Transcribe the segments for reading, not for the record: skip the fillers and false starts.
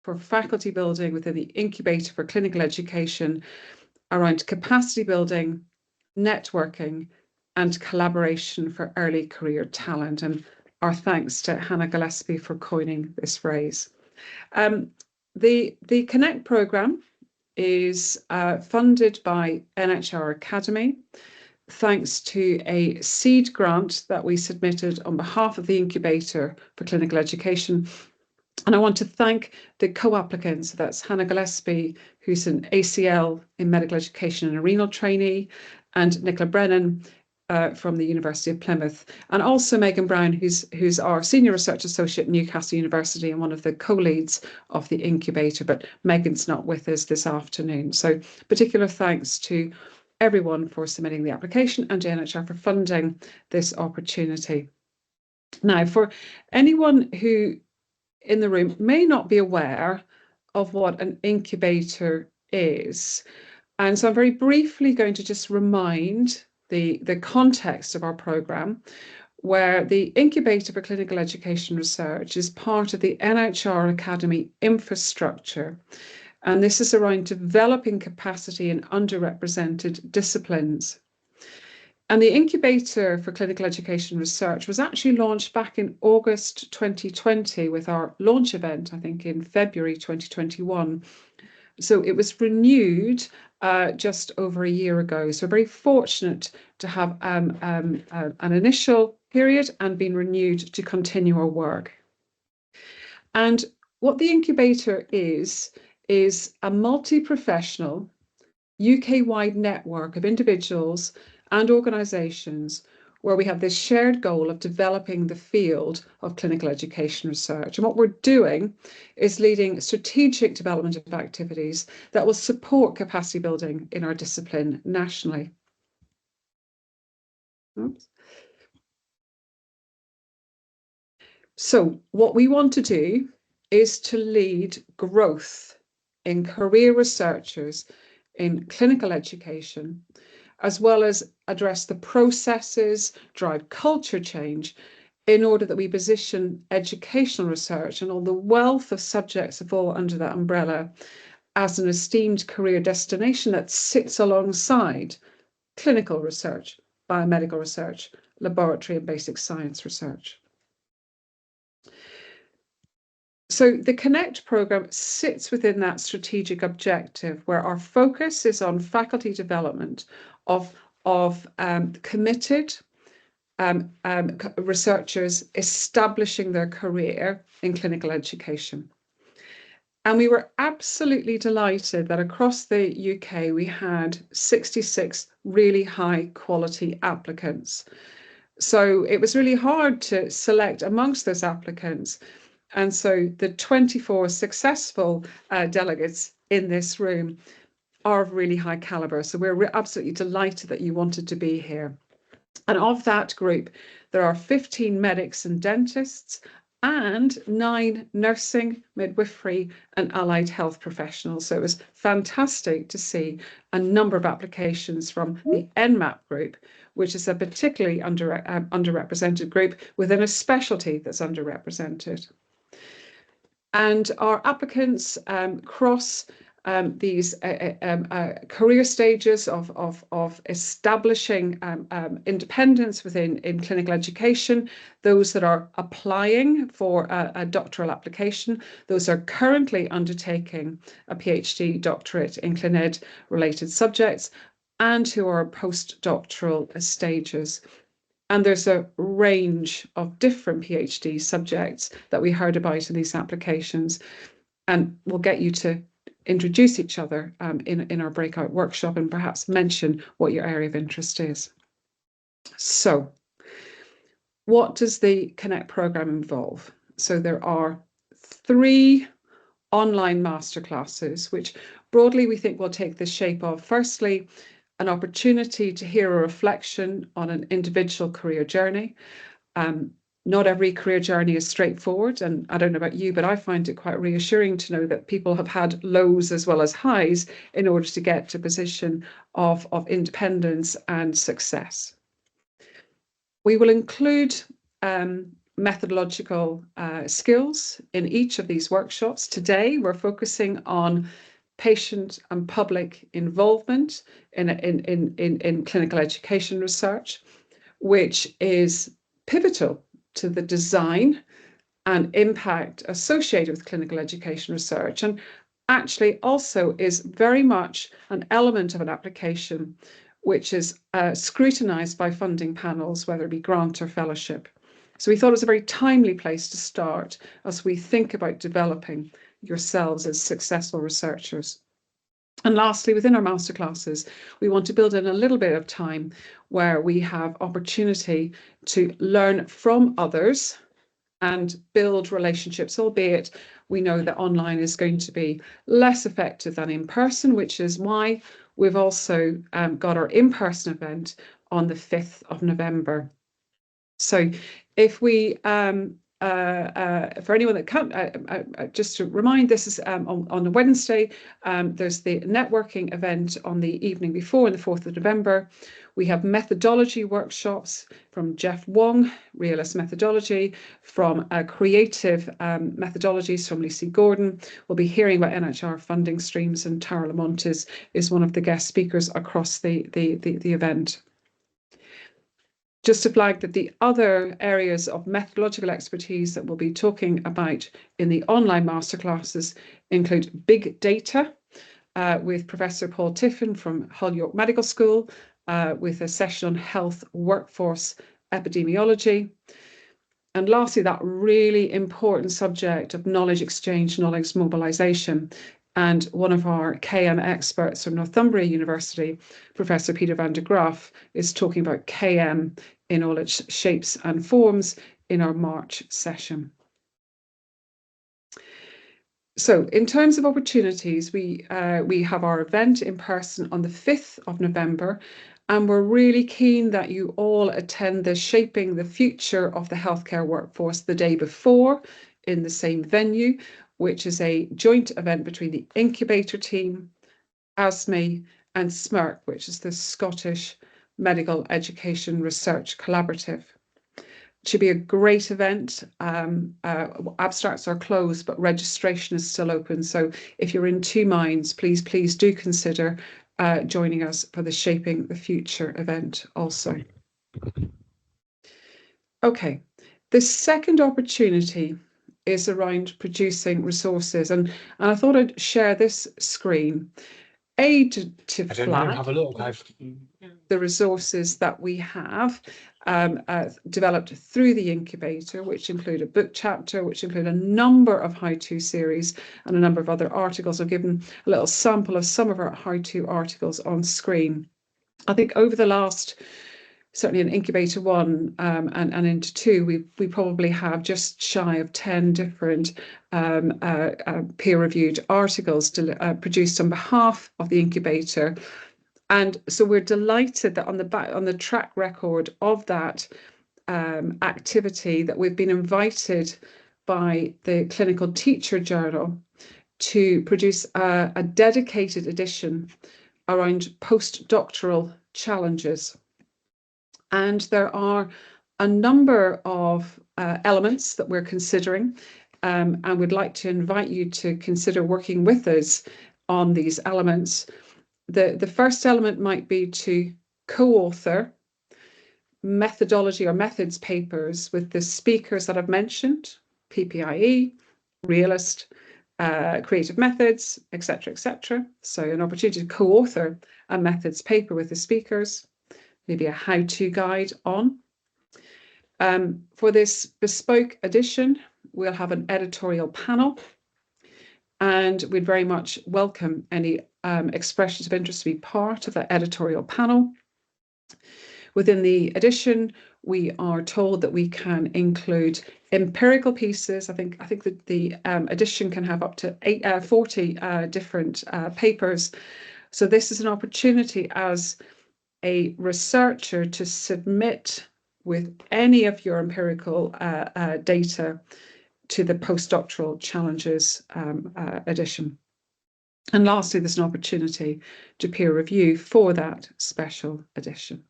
for faculty building within the incubator for clinical education around capacity building, networking, and collaboration for early career talent. And our thanks to Hannah Gillespie for coining this phrase. The Connect programme is funded by NHR Academy, thanks to a seed grant that we submitted on behalf of the Incubator for Clinical Education. And I want to thank the co-applicants. That's Hannah Gillespie, who's an ACL in medical education and a renal trainee, and Nicola Brennan from the University of Plymouth, and also Megan Brown, who's our Senior Research Associate at Newcastle University and one of the co-leads of the Incubator, but Megan's not with us this afternoon. So particular thanks to everyone for submitting the application and to NHR for funding this opportunity. Now, for anyone who in the room may not be aware of what an incubator is, and so I'm very briefly going to just remind the context of our programme, where the Incubator for Clinical Education Research is part of the NHR Academy infrastructure. And this is around developing capacity in underrepresented disciplines. And the Incubator for Clinical Education Research was actually launched back in August 2020 with our launch event, I think in February 2021. So it was renewed just over a year ago. So we're very fortunate to have an initial period and been renewed to continue our work. And what the incubator is a multi-professional UK-wide network of individuals and organisations where we have this shared goal of developing the field of clinical education research. And what we're doing is leading strategic development of activities that will support capacity building in our discipline nationally. Oops. So what we want to do is to lead growth in career researchers in clinical education, as well as address the processes, drive culture change, in order that we position educational research and all the wealth of subjects that fall under that umbrella as an esteemed career destination that sits alongside clinical research, biomedical research, laboratory and basic science research. So the Connect programme sits within that strategic objective, where our focus is on faculty development of committed researchers establishing their career in clinical education. And we were absolutely delighted that across the UK we had 66 really high quality applicants. So it was really hard to select amongst those applicants. And so the 24 successful delegates in this room are of really high caliber. So we're absolutely delighted that you wanted to be here. And of that group, there are 15 medics and dentists and 9 nursing, midwifery and allied health professionals. So it was fantastic to see a number of applications from the NMAP group, which is a particularly underrepresented group within a specialty that's underrepresented. And our applicants cross these career stages of establishing independence in clinical education, those that are applying for a doctoral application, those are currently undertaking a PhD doctorate in ClinEd related subjects, and who are postdoctoral stages. And there's a range of different PhD subjects that we heard about in these applications. And we'll get you to introduce each other in our breakout workshop and perhaps mention what your area of interest is. So what does the Connect programme involve? So there are 3 online masterclasses, which broadly we think will take the shape of, firstly, an opportunity to hear a reflection on an individual career journey. Not every career journey is straightforward, and I don't know about you, but I find it quite reassuring to know that people have had lows as well as highs in order to get to a position of independence and success. We will include methodological skills in each of these workshops. Today, we're focusing on patient and public involvement in clinical education research, which is pivotal to the design and impact associated with clinical education research, and actually also is very much an element of an application which is scrutinised by funding panels, whether it be grant or fellowship. So we thought it was a very timely place to start as we think about developing yourselves as successful researchers. And lastly, within our masterclasses, we want to build in a little bit of time where we have opportunity to learn from others and build relationships, albeit we know that online is going to be less effective than in person, which is why we've also got our in-person event on the 5th of November. So if we, for anyone that can't, just to remind, this is on a Wednesday. There's the networking event on the evening before, the 4th of November. We have methodology workshops from Jeff Wong, Realist Methodology, from creative methodologies from Lucy Gordon. We'll be hearing about NHR funding streams, and Tara Lamont is one of the guest speakers across the event. Just to flag that the other areas of methodological expertise that we'll be talking about in the online masterclasses include big data with Professor Paul Tiffin from Hull York Medical School, with a session on health workforce epidemiology. And lastly, that really important subject of knowledge exchange, knowledge mobilisation. And one of our KM experts from Northumbria University, Professor Peter van der Graaf, is talking about KM in all its shapes and forms in our March session. So in terms of opportunities, we have our event in person on the 5th of November, and we're really keen that you all attend the Shaping the Future of the Healthcare Workforce the day before in the same venue, which is a joint event between the incubator team, ASME, and SMERC, which is the Scottish Medical Education Research Collaborative. It should be a great event. Abstracts are closed, but registration is still open. So if you're in two minds, please do consider joining us for the Shaping the Future event also. Okay, the second opportunity is around producing resources, and I thought I'd share this screen to flag the resources that we have developed through the incubator, which include a book chapter, which include a number of how-to series and a number of other articles. I've given a little sample of some of our how-to articles on screen. I think over the last, certainly in Incubator 1 and into 2, we probably have just shy of 10 different peer-reviewed articles produced on behalf of the incubator. And so we're delighted that on the track record of that activity, that we've been invited by the Clinical Teacher Journal to produce a dedicated edition around postdoctoral challenges. And there are a number of elements that we're considering, and we'd like to invite you to consider working with us on these elements. The first element might be to co-author methodology or methods papers with the speakers that I've mentioned, PPIE, Realist, Creative Methods, etc., etc. So an opportunity to co-author a methods paper with the speakers, maybe a how-to guide on. For this bespoke edition, we'll have an editorial panel, and we'd very much welcome any expressions of interest to be part of that editorial panel. Within the edition, we are told that we can include empirical pieces. I think that the edition can have up to 40 different papers. So this is an opportunity as a researcher to submit with any of your empirical data to the postdoctoral challenges edition. And lastly, there's an opportunity to peer review for that special edition.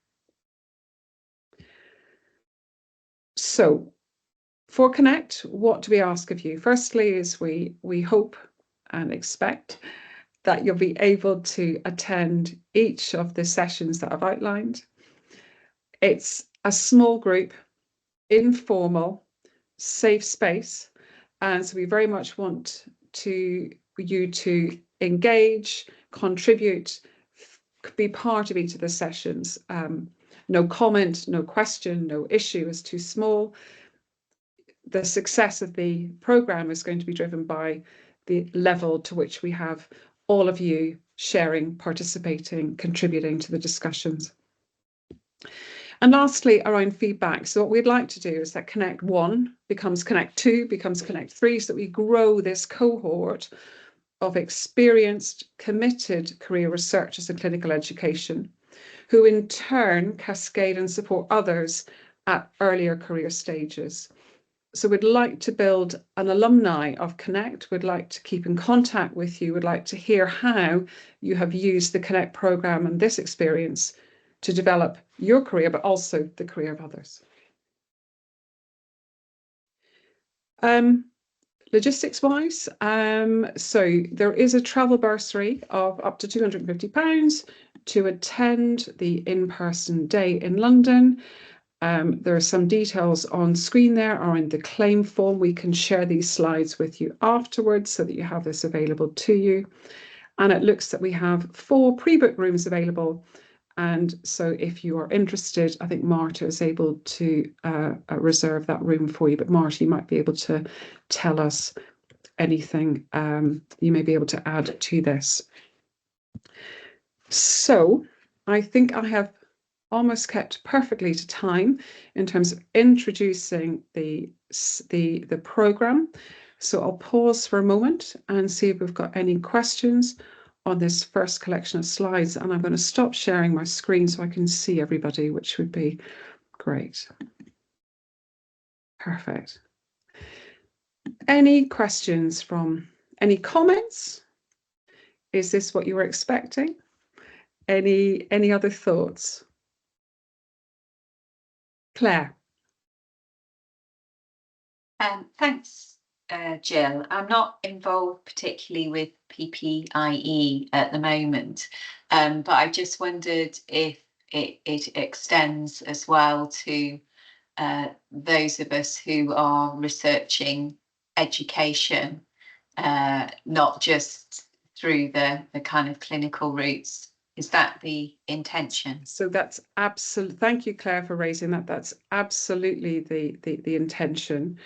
So For Connect, what do we ask of you? Firstly, is we hope and expect that you'll be able to attend each of the sessions that I've outlined. It's a small group, informal, safe space, and so we very much want you to engage, contribute, be part of each of the sessions. No comment, no question, no issue is too small. The success of the program is going to be driven by the level to which we have all of you sharing, participating, contributing to the discussions. And lastly, around feedback. So what we'd like to do is that Connect 1 becomes Connect 2, becomes Connect 3, so that we grow this cohort of experienced, committed career researchers in clinical education, who in turn cascade and support others at earlier career stages. So we'd like to build an alumni of Connect. We'd like to keep in contact with you. We'd like to hear how you have used the Connect program and this experience to develop your career, but also the career of others. Logistics-wise, so there is a travel bursary of up to £250 to attend the in-person day in London. There are some details on screen there or in the claim form. We can share these slides with you afterwards so that you have this available to you. And it looks that we have 4 pre-booked rooms available. And so if you are interested, I think Marta is able to reserve that room for you. But Marta, you might be able to tell us anything you may be able to add to this. So I think I have almost kept perfectly to time in terms of introducing the program. So I'll pause for a moment and see if we've got any questions on this first collection of slides, and I'm going to stop sharing my screen so I can see everybody, which would be great. Perfect. Any questions any comments? Is this what you were expecting? Any other thoughts? Claire. Thanks, Jill. I'm not involved particularly with PPIE at the moment, but I just wondered if it extends as well to those of us who are researching education, not just through the kind of clinical routes. Is that the intention? So that's absolutely, thank you, Claire, for raising that. That's absolutely the intention.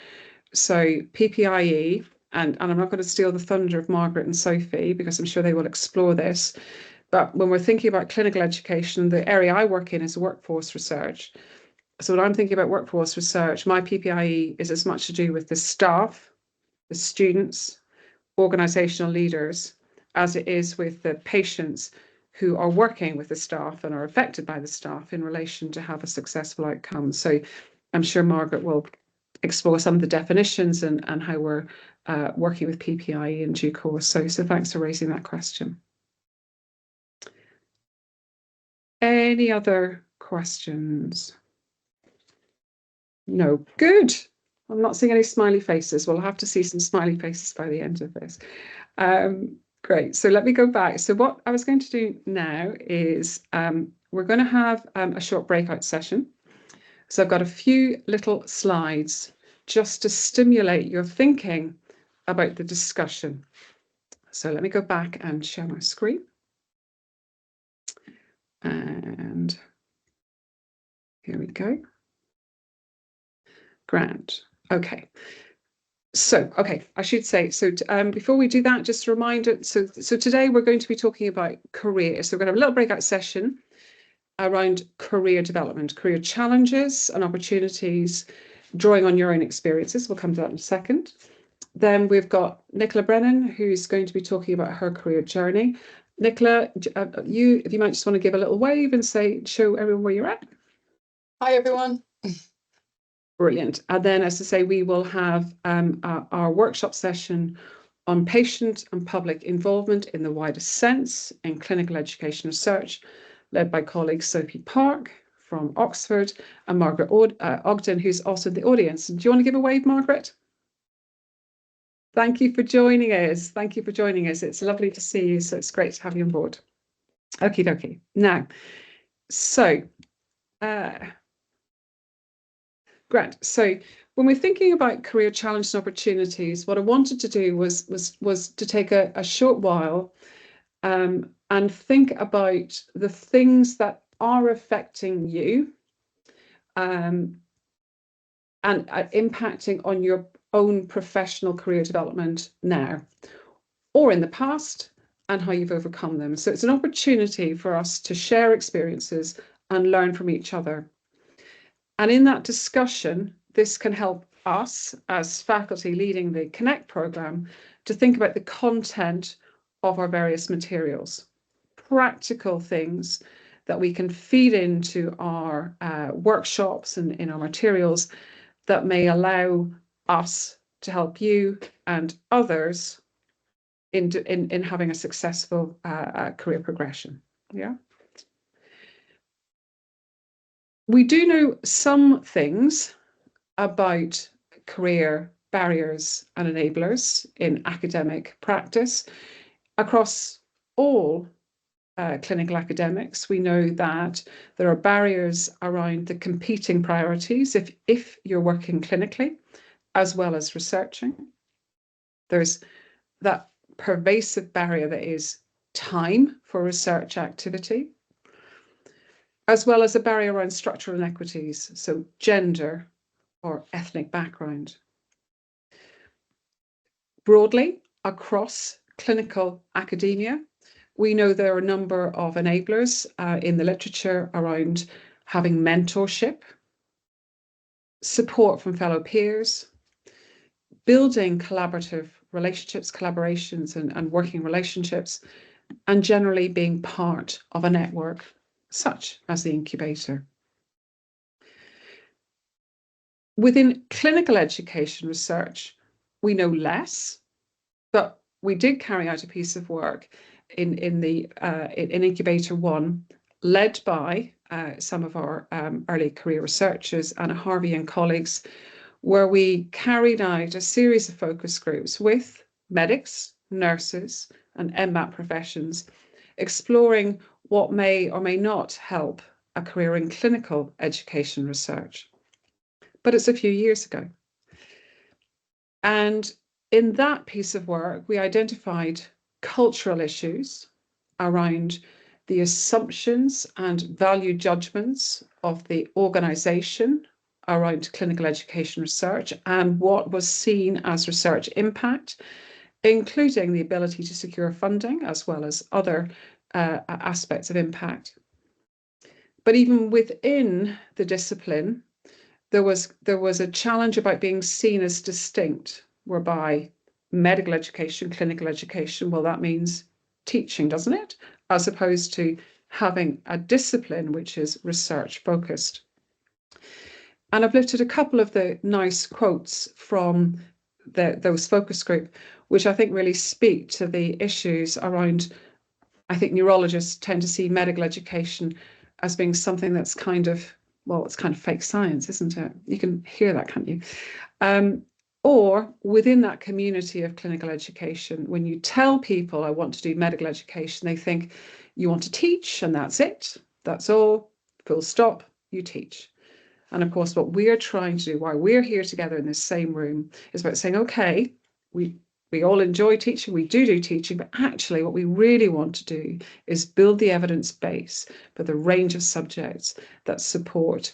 So PPIE, and I'm not going to steal the thunder of Margaret and Sophie because I'm sure they will explore this. But when we're thinking about clinical education, the area I work in is workforce research. So when I'm thinking about workforce research, my PPIE is as much to do with the staff, the students, organisational leaders, as it is with the patients who are working with the staff and are affected by the staff in relation to have a successful outcome. So I'm sure Margaret will explore some of the definitions and how we're working with PPIE in due course. So thanks for raising that question. Any other questions? No, good. I'm not seeing any smiley faces. We'll have to see some smiley faces by the end of this. Great. So let me go back. So what I was going to do now is we're going to have a short breakout session. So I've got a few little slides just to stimulate your thinking about the discussion. So let me go back and share my screen. And here we go. Grand. Okay. So, okay, I should say, so before we do that, just a reminder, so today we're going to be talking about career. So we're going to have a little breakout session around career development, career challenges and opportunities, drawing on your own experiences. We'll come to that in a second. Then we've got Nicola Brennan, who's going to be talking about her career journey. Nicola, if you might just want to give a little wave and show everyone where you're at. Hi, everyone. Brilliant. And then, as I say, we will have our workshop session on patient and public involvement in the widest sense in clinical education research, led by colleague Sophie Park from Oxford, and Margaret Ogden, who's also in the audience. Do you want to give a wave, Margaret? Thank you for joining us. Thank you for joining us. It's lovely to see you, so it's great to have you on board. Okie dokie. Now, so, Grant, so when we're thinking about career challenges and opportunities, what I wanted to do was to take a short while and think about the things that are affecting you and impacting on your own professional career development now or in the past, and how you've overcome them. So it's an opportunity for us to share experiences and learn from each other. And in that discussion, this can help us as faculty leading the Connect programme to think about the content of our various materials, practical things that we can feed into our workshops and in our materials that may allow us to help you and others in having a successful career progression. Yeah. We do know some things about career barriers and enablers in academic practice across all clinical academics. We know that there are barriers around the competing priorities if you're working clinically as well as researching. There's that pervasive barrier that is time for research activity, as well as a barrier around structural inequities, so gender or ethnic background. Broadly, across clinical academia, we know there are a number of enablers in the literature around having mentorship, support from fellow peers, building collaborative relationships, collaborations and working relationships, and generally being part of a network such as the incubator. Within clinical education research, we know less, but we did carry out a piece of work in Incubator 1, led by some of our early career researchers, Anna Harvey and colleagues, where we carried out a series of focus groups with medics, nurses, and MMAT professions, exploring what may or may not help a career in clinical education research. But it's a few years ago. And in that piece of work, we identified cultural issues around the assumptions and value judgments of the organisation around clinical education research and what was seen as research impact, including the ability to secure funding as well as other aspects of impact. But even within the discipline, there was a challenge about being seen as distinct, whereby medical education, clinical education, well, that means teaching, doesn't it? As opposed to having a discipline which is research focused. And I've lifted a couple of the nice quotes from those focus group, which I think really speak to the issues around, I think neurologists tend to see medical education as being something that's kind of, well, it's kind of fake science, isn't it? You can hear that, can't you? Or within that community of clinical education, when you tell people I want to do medical education, they think you want to teach and that's it. That's all, full stop, you teach. And of course, what we're trying to do, why we're here together in this same room, is about saying, okay, we all enjoy teaching, we do teaching, but actually what we really want to do is build the evidence base for the range of subjects that support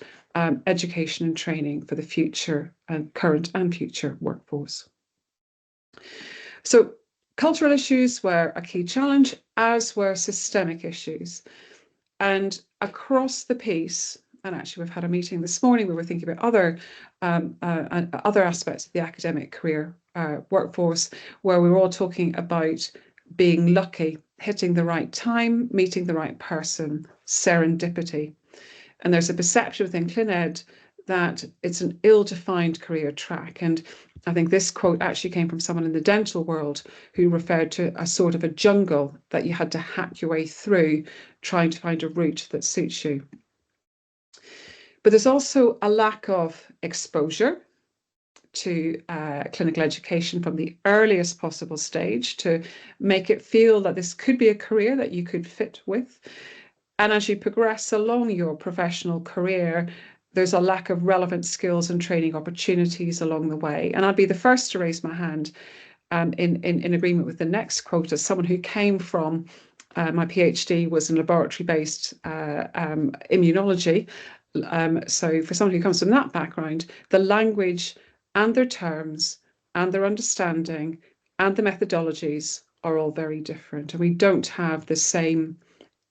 education and training for the future and current and future workforce. So cultural issues were a key challenge, as were systemic issues. And across the piece, and actually we've had a meeting this morning where we're thinking about other aspects of the academic career workforce, where we were all talking about being lucky, hitting the right time, meeting the right person, serendipity. And there's a perception within ClinEd that it's an ill-defined career track. And I think this quote actually came from someone in the dental world who referred to a sort of a jungle that you had to hack your way through, trying to find a route that suits you. But there's also a lack of exposure to clinical education from the earliest possible stage to make it feel that this could be a career that you could fit with. And as you progress along your professional career, there's a lack of relevant skills and training opportunities along the way. And I'd be the first to raise my hand in agreement with the next quote as someone who came from my PhD was in laboratory-based immunology. So for someone who comes from that background, the language and their terms and their understanding and the methodologies are all very different. And we don't have the same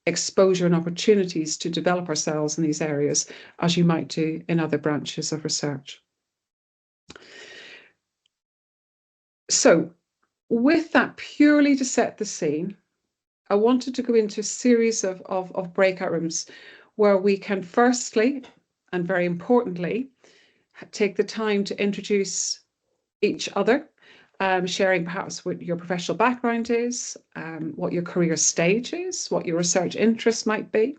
exposure and opportunities to develop ourselves in these areas as you might do in other branches of research. So with that, purely to set the scene, I wanted to go into a series of breakout rooms where we can firstly, and very importantly, take the time to introduce each other, sharing perhaps what your professional background is, what your career stage is, what your research interests might be.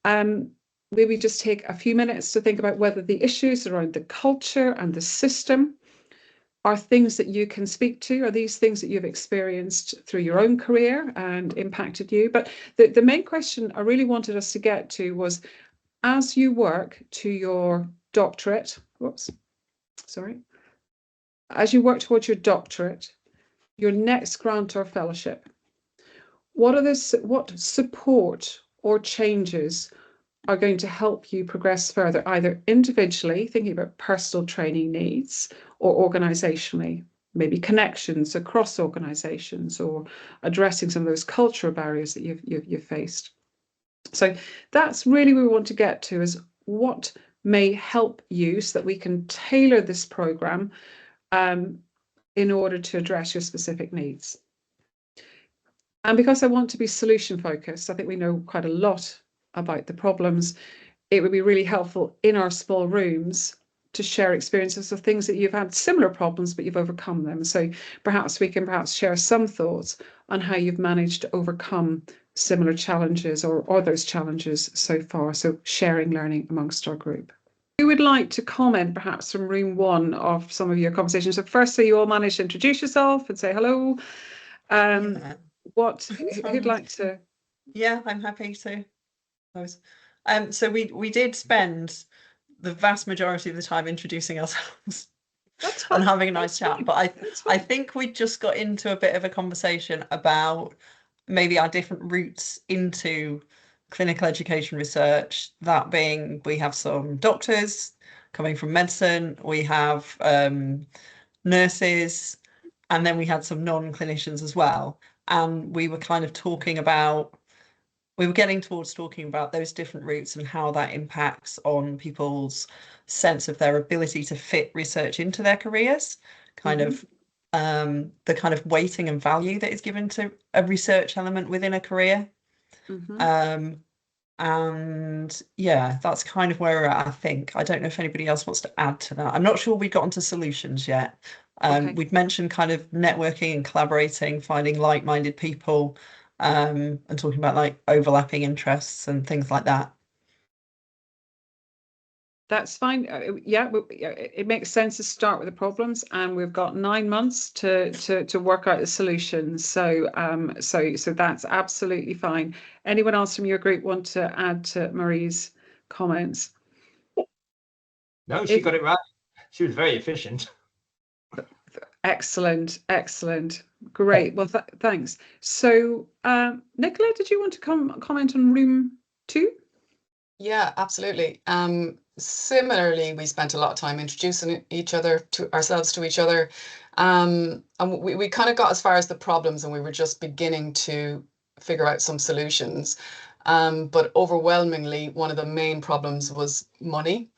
Maybe just take a few minutes to think about whether the issues around the culture and the system are things that you can speak to. Are these things that you've experienced through your own career and impacted you? But the main question I really wanted us to get to was, as you work to your doctorate, as you work towards your doctorate, your next grant or fellowship, what support or changes are going to help you progress further, either individually, thinking about personal training needs, or organisationally, maybe connections across organisations, or addressing some of those cultural barriers that you've faced. So that's really where we want to get to, is what may help you so that we can tailor this programme in order to address your specific needs. And because I want to be solution focused, I think we know quite a lot about the problems. It would be really helpful in our small rooms to share experiences of things that you've had similar problems, but you've overcome them. So perhaps we can share some thoughts on how you've managed to overcome similar challenges or those challenges so far. So sharing learning amongst our group. Who would like to comment perhaps from room one of some of your conversations? So firstly, you all managed to introduce yourself and say hello. Who'd like to? Yeah, I'm happy to. So we did spend the vast majority of the time introducing ourselves and having a nice chat. But I think we just got into a bit of a conversation about maybe our different routes into clinical education research. That being, we have some doctors coming from medicine, we have nurses, and then we had some non-clinicians as well. And we were kind of we were getting towards talking about those different routes and how that impacts on people's sense of their ability to fit research into their careers, the kind of weighting and value that is given to a research element within a career. And yeah, that's kind of where we're at, I think. I don't know if anybody else wants to add to that. I'm not sure we've gotten to solutions yet. We'd mentioned kind of networking and collaborating, finding like-minded people, and talking about like overlapping interests and things like that. That's fine. Yeah, it makes sense to start with the problems, and we've got 9 months to work out the solutions. So so that's absolutely fine. Anyone else from your group want to add to Marie's comments? No, she got it right. She was very efficient. Excellent, excellent, great. Well, thanks. So, Nicola, did you want to comment on room 2? Yeah, absolutely. Similarly, we spent a lot of time introducing ourselves to each other, and we kind of got as far as the problems, and we were just beginning to figure out some solutions. But overwhelmingly, one of the main problems was money.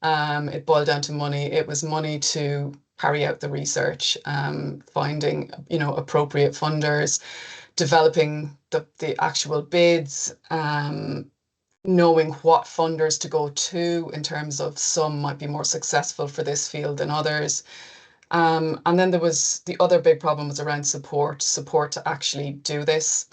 It boiled down to money. It was money to carry out the research, finding appropriate funders, developing the actual bids, knowing what funders to go to in terms of some might be more successful for this field than others. And then there was the other big problem was around support to actually do this.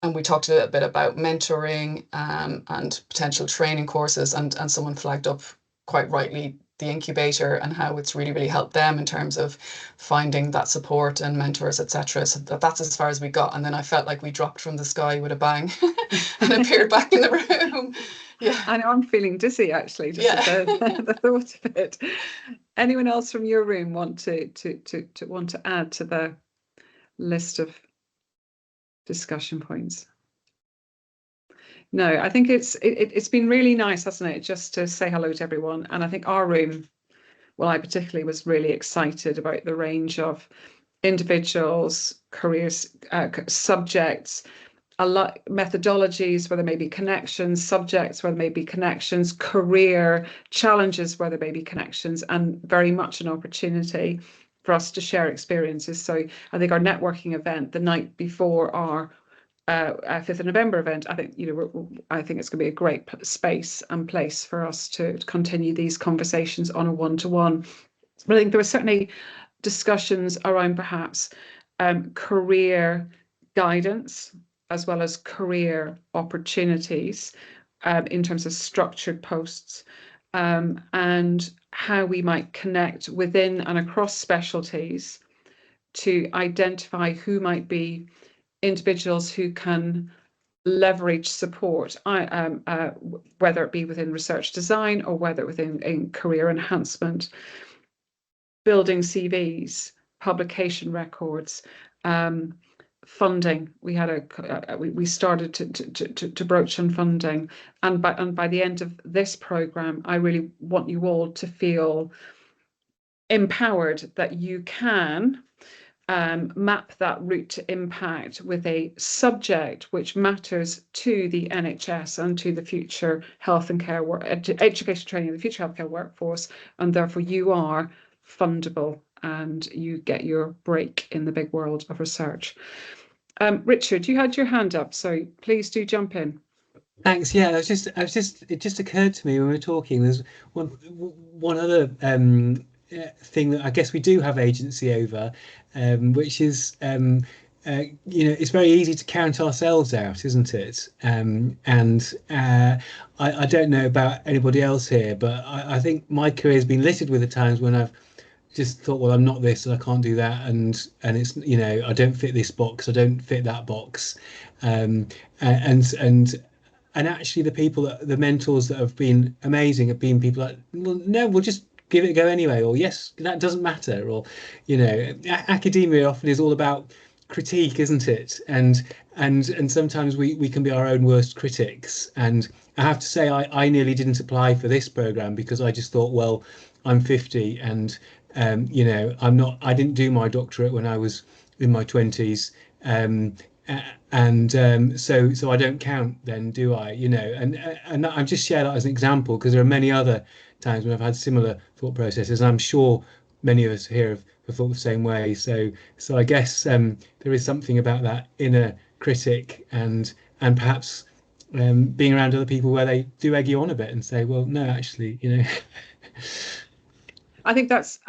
And we talked a little bit about mentoring and potential training courses, and someone flagged up quite rightly the incubator and how it's really, really helped them in terms of finding that support and mentors, etc. So that's as far as we got. And then I felt like we dropped from the sky with a bang and appeared back in the room. Yeah. I know, I'm feeling dizzy actually, just at the thought of it. Anyone else from your room want to add to the list of discussion points? No, I think it's been really nice, hasn't it, just to say hello to everyone. And I think our room, well, I particularly was really excited about the range of individuals, careers, subjects, a lot methodologies where there may be connections, subjects where there may be connections, career challenges where there may be connections, and very much an opportunity for us to share experiences. So I think our networking event the night before our 5th of November event, I think I think it's going to be a great space and place for us to continue these conversations on a one-to-one. But I think there were certainly discussions around perhaps career guidance as well as career opportunities in terms of structured posts, and how we might connect within and across specialties to identify who might be individuals who can leverage support, whether it be within research design or whether within career enhancement, building CVs, publication records, funding. We had we started to broach on funding, and by the end of this program, I really want you all to feel empowered that you can map that route to impact with a subject which matters to the NHS and to the future health and care education training of the future healthcare workforce, and therefore you are fundable and you get your break in the big world of research. Richard, you had your hand up, so please do jump in. Thanks. Yeah, it just occurred to me when we were talking. There's one other thing that I guess we do have agency over, which is it's very easy to count ourselves out, isn't it? I don't know about anybody else here, but I think my career has been littered with the times when I've just thought, well, I'm not this and I can't do that, and it's I don't fit this box, I don't fit that box, and actually the mentors that have been amazing have been people like, well, no, we'll just give it a go anyway, or yes, that doesn't matter, or academia often is all about critique, isn't it? And sometimes we can be our own worst critics. And I have to say, I nearly didn't apply for this program because I just thought, well, I'm 50 and I didn't do my doctorate when I was in my 20s, so I don't count then, do I? And I've just shared that as an example because there are many other times when I've had similar thought processes, and I'm sure many of us here have thought the same way. So I guess there is something about that inner critic and perhaps being around other people where they do egg you on a bit and say, well, no, actually, I think that's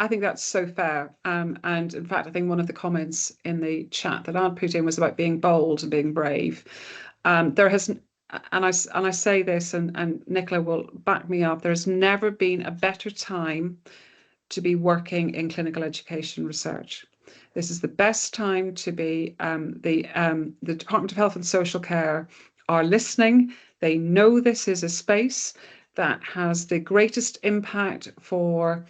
so fair. And in fact, I think one of the comments in the chat that I'd put in was about being bold and being brave. There has, and I say this, and Nicola will back me up, there has never been a better time to be working in clinical education research. This is the best time to be. The Department of Health and Social Care are listening. They know this is a space that has the greatest impact for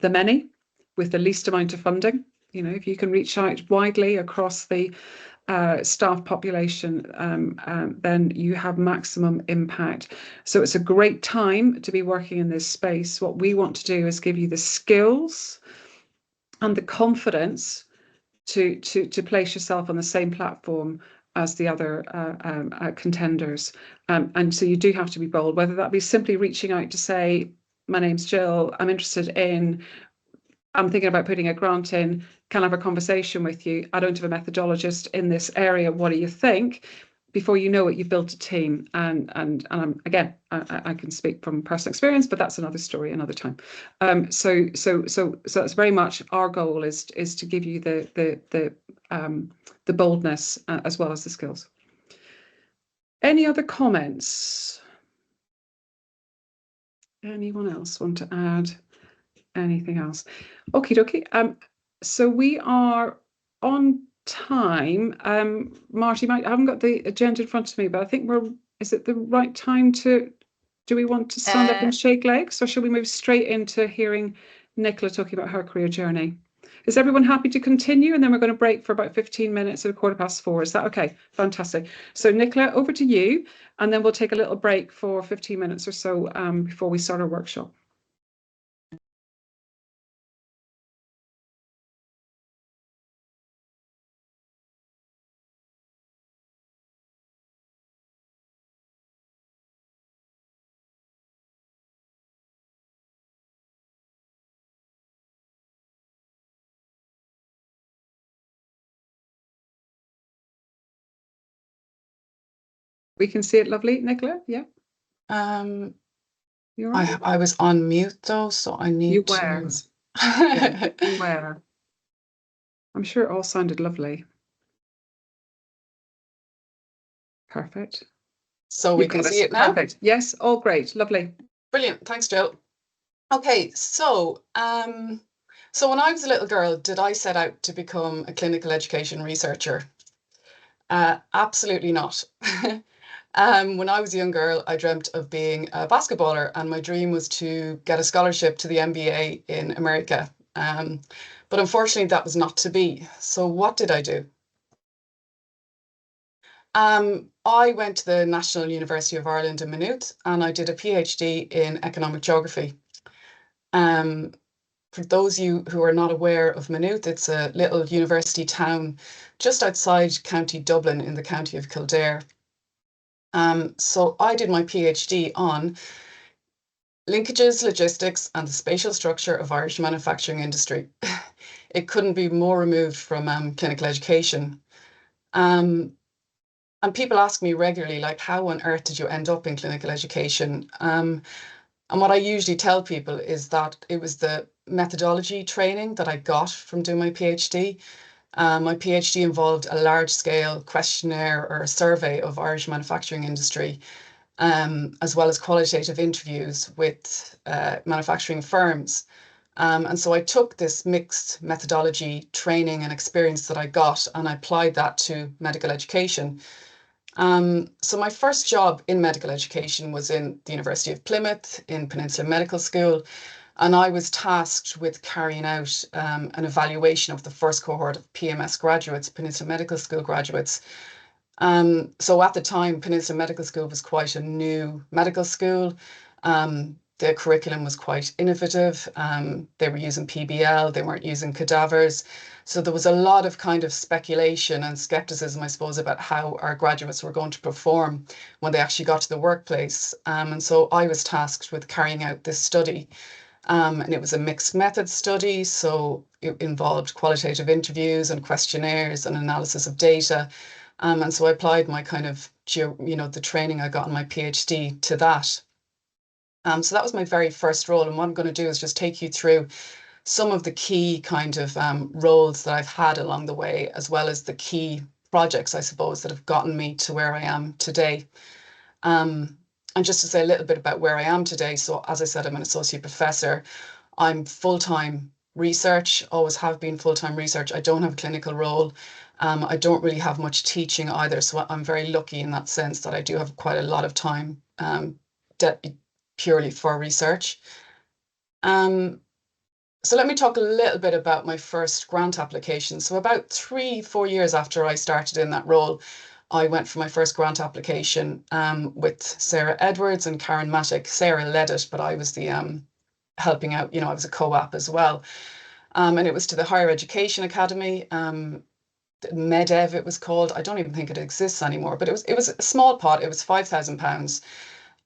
the many with the least amount of funding. If you can reach out widely across the staff population, then you have maximum impact. So it's a great time to be working in this space. What we want to do is give you the skills and the confidence to place yourself on the same platform as the other contenders. And so you do have to be bold, whether that be simply reaching out to say, my name's Jill, I'm thinking about putting a grant in, can I have a conversation with you? I don't have a methodologist in this area, what do you think? Before you know it, you've built a team. And again, I can speak from personal experience, but that's another story, another time. So that's very much our goal is to give you the boldness as well as the skills. Any other comments? Anyone else want to add anything else? Okie dokie. So we are on time. Marty, I haven't got the agenda in front of me, but I think is it the right time to, do we want to stand up and shake legs, or should we move straight into hearing Nicola talking about her career journey? Is everyone happy to continue? And then we're going to break for about 15 minutes at 4:15. Is that okay? Fantastic. So Nicola, over to you, and then we'll take a little break for 15 minutes or so before we start our workshop. We can see it lovely, Nicola? Yeah. You're right. I was on mute though, so I need You to. were. Yeah, you were. I'm sure it all sounded lovely. Perfect. So we can see it now? Perfect. Yes, all great. Lovely. Brilliant. Thanks, Jill. Okay, so so when I was a little girl, did I set out to become a clinical education researcher? Absolutely not. When I was a young girl, I dreamt of being a basketballer, and my dream was to get a scholarship to the NBA in America. But unfortunately, that was not to be. So what did I do? I went to the National University of Ireland in Maynooth, and I did a PhD in economic geography. For those of you who are not aware of Maynooth, it's a little university town just outside County Dublin in the county of Kildare. So I did my PhD on linkages, logistics, and the spatial structure of Irish manufacturing industry. It couldn't be more removed from clinical education. And people ask me regularly, like, how on earth did you end up in clinical education? And what I usually tell people is that it was the methodology training that I got from doing my PhD. My PhD involved a large-scale questionnaire or a survey of Irish manufacturing industry, as well as qualitative interviews with manufacturing firms. And so I took this mixed methodology training and experience that I got, and I applied that to medical education. So my first job in medical education was in the University of Plymouth in Peninsula Medical School, and I was tasked with carrying out an evaluation of the first cohort of PMS graduates, Peninsula Medical School graduates. So at the time, Peninsula Medical School was quite a new medical school. The curriculum was quite innovative. They were using PBL, they weren't using cadavers. So there was a lot of kind of speculation and skepticism, I suppose, about how our graduates were going to perform when they actually got to the workplace. And so I was tasked with carrying out this study. And it was a mixed method study. So it involved qualitative interviews and questionnaires and analysis of data. And so I applied my kind of, the training I got in my PhD to that. So that was my very first role. And what I'm going to do is just take you through some of the key kind of roles that I've had along the way, as well as the key projects, I suppose, that have gotten me to where I am today. And just to say a little bit about where I am today. So as I said, I'm an associate professor. I'm full-time research, always have been full-time research. I don't have a clinical role. I don't really have much teaching either. So I'm very lucky in that sense that I do have quite a lot of time purely for research. So let me talk a little bit about my first grant application. So about 3-4 years after I started in that role, I went for my first grant application with Sarah Edwards and Karen Mattick. Sarah led it, but I was the helping out, I was a co-op as well. And it was to the Higher Education Academy, MEDEV it was called. I don't even think it exists anymore, but it was a small pot. It was £5,000.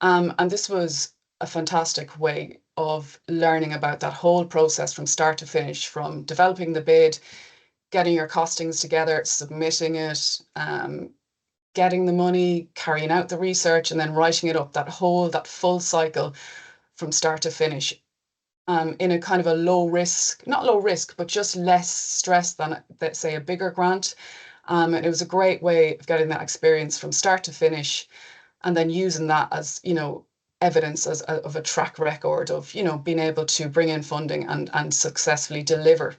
And this was a fantastic way of learning about that whole process from start to finish, from developing the bid, getting your costings together, submitting it, getting the money, carrying out the research, and then writing it up, that full cycle from start to finish, in a kind of a not low risk, but just less stress than, let's say, a bigger grant. And it was a great way of getting that experience from start to finish, and then using that as, evidence of a track record of, being able to bring in funding and successfully deliver.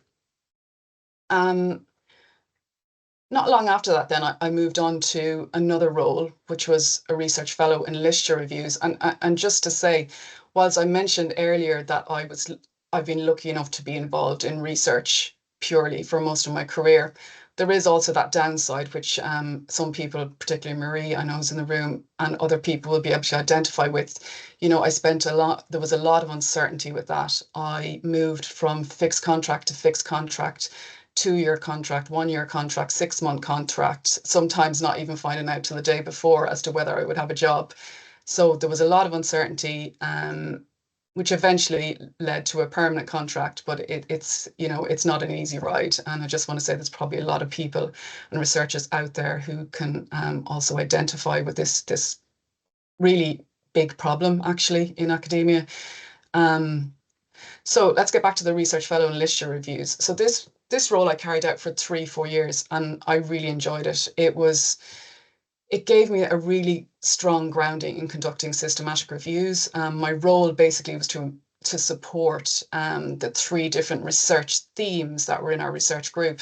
Not long after that, then I moved on to another role, which was a research fellow in literature reviews. And just to say, whilst I mentioned earlier that I've been lucky enough to be involved in research purely for most of my career, there is also that downside, which some people, particularly Marie, I know is in the room, and other people will be able to identify with. I spent there was a lot of uncertainty with that. I moved from fixed contract to fixed contract, 2-year contract, 1-year contract, 6-month contract, sometimes not even finding out till the day before as to whether I would have a job. So there was a lot of uncertainty, which eventually led to a permanent contract, but it's not an easy ride. And I just want to say there's probably a lot of people and researchers out there who can also identify with this really big problem actually in academia. So let's get back to the research fellow and literature reviews. So this role I carried out for 3-4 years, and I really enjoyed it. It gave me a really strong grounding in conducting systematic reviews. My role basically was to support the 3 different research themes that were in our research group.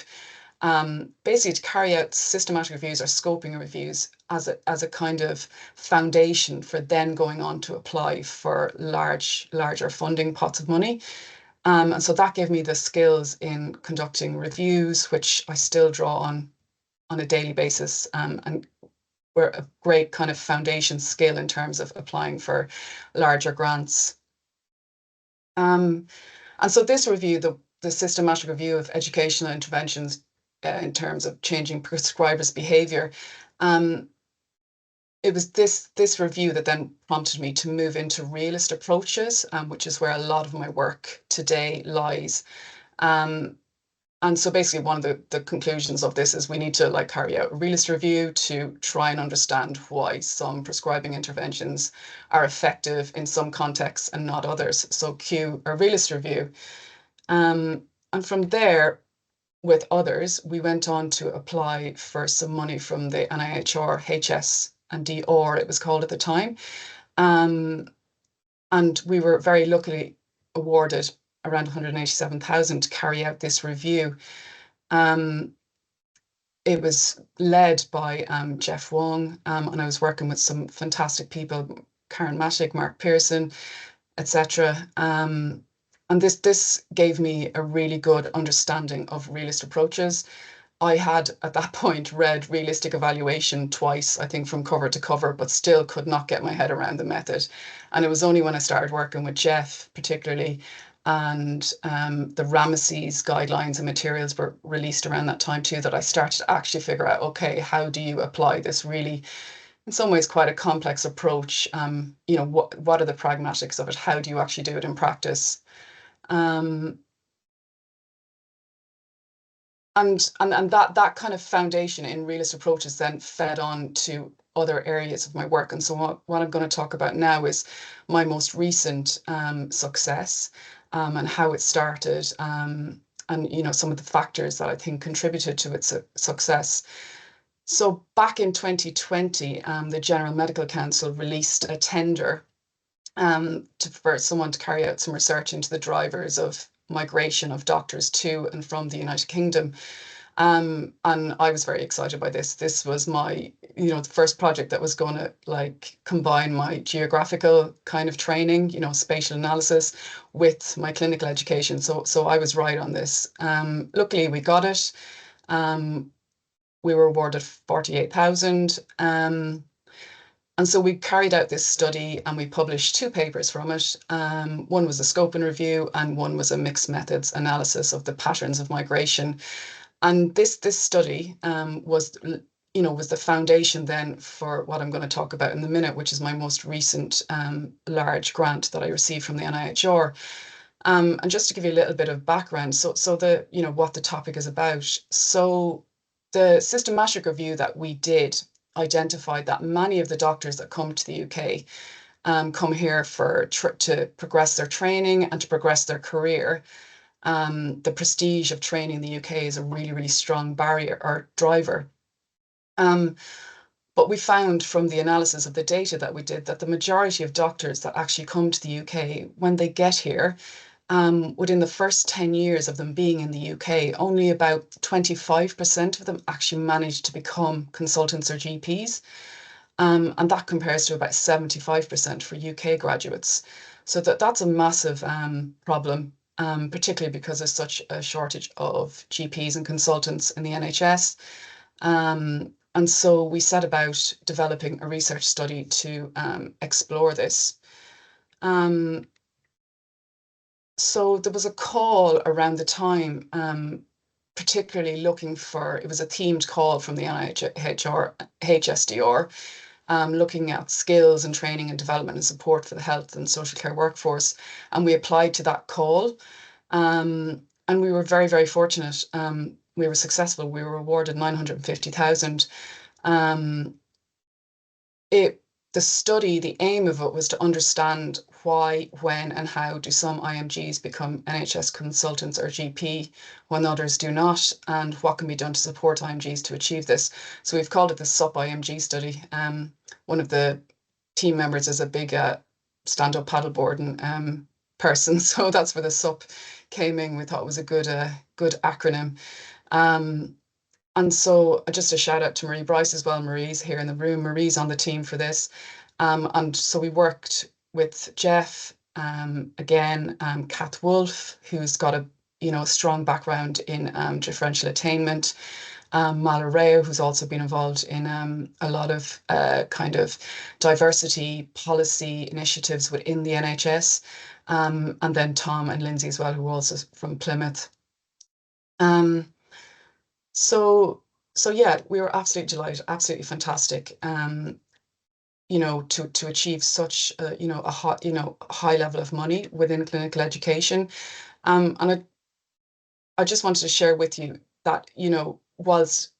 Basically to carry out systematic reviews or scoping reviews as a kind of foundation for then going on to apply for larger funding pots of money. And so that gave me the skills in conducting reviews, which I still draw on a daily basis, and were a great kind of foundation skill in terms of applying for larger grants. And so this review, the systematic review of educational interventions in terms of changing prescribers' behaviour, it was this review that then prompted me to move into realist approaches, which is where a lot of my work today lies. And so basically one of the conclusions of this is we need to carry out a realist review to try and understand why some prescribing interventions are effective in some contexts and not others. So cue a realist review. And from there, with others, we went on to apply for some money from the NIHR, HS&DR, it was called at the time. And we were very luckily awarded around 187,000 to carry out this review. It was led by Jeff Wong, and I was working with some fantastic people, Karen Matic, Mark Pearson, etc. And this gave me a really good understanding of realist approaches. I had at that point read Realistic Evaluation twice, I think from cover to cover, but still could not get my head around the method. And it was only when I started working with Jeff particularly, and the Ramesses guidelines and materials were released around that time too, that I started to actually figure out, okay, how do you apply this really, in some ways, quite a complex approach? What are the pragmatics of it? How do you actually do it in practice? And that kind of foundation in realist approaches then fed on to other areas of my work. And so what I'm going to talk about now is my most recent success, and how it started, and some of the factors that I think contributed to its success. So back in 2020, the General Medical Council released a tender for someone to carry out some research into the drivers of migration of doctors to and from the United Kingdom. And I was very excited by this. This was my, the first project that was going to combine my geographical kind of training, spatial analysis, with my clinical education. So I was right on this. Luckily, we got it. We were awarded 48,000. And so we carried out this study and we published 2 papers from it. One was a scoping review and one was a mixed methods analysis of the patterns of migration. And this study was the foundation then for what I'm going to talk about in a minute, which is my most recent large grant that I received from the NIHR. And just to give you a little bit of background, so what the topic is about. So the systematic review that we did identified that many of the doctors that come to the UK come here to progress their training and to progress their career. The prestige of training in the UK is a really, really strong barrier or driver But we found from the analysis of the data that we did that the majority of doctors that actually come to the UK, when they get here, within the first 10 years of them being in the UK, only about 25% of them actually manage to become consultants or GPs. And that compares to about 75% for UK graduates. So that's a massive problem, particularly because there's such a shortage of GPs and consultants in the NHS. And so we set about developing a research study to explore this. So there was a call around the time, particularly looking for, it was a themed call from the HSDR, looking at skills and training and development and support for the health and social care workforce. And we applied to that call. And we were very, very fortunate. We were successful. We were awarded 950,000. The study, the aim of it was to understand why, when, and how do some IMGs become NHS consultants or GP when others do not, and what can be done to support IMGs to achieve this. So we've called it the SUP IMG study. One of the team members is a big stand-up paddleboarding person, so that's where the SUP came in. We thought it was a good acronym. And so just a shout out to Marie Bryce as well. Marie's here in the room. Marie's on the team for this. And so we worked with Jeff, again, Kath Wolfe, who's got a strong background in differential attainment. Mala Rao, who's also been involved in a lot of kind of diversity policy initiatives within the NHS. And then Tom and Lindsay as well, who are also from Plymouth. So yeah, we were absolutely delighted, absolutely fantastic. To achieve such a high level of money within clinical education. And I just wanted to share with you that, whilst,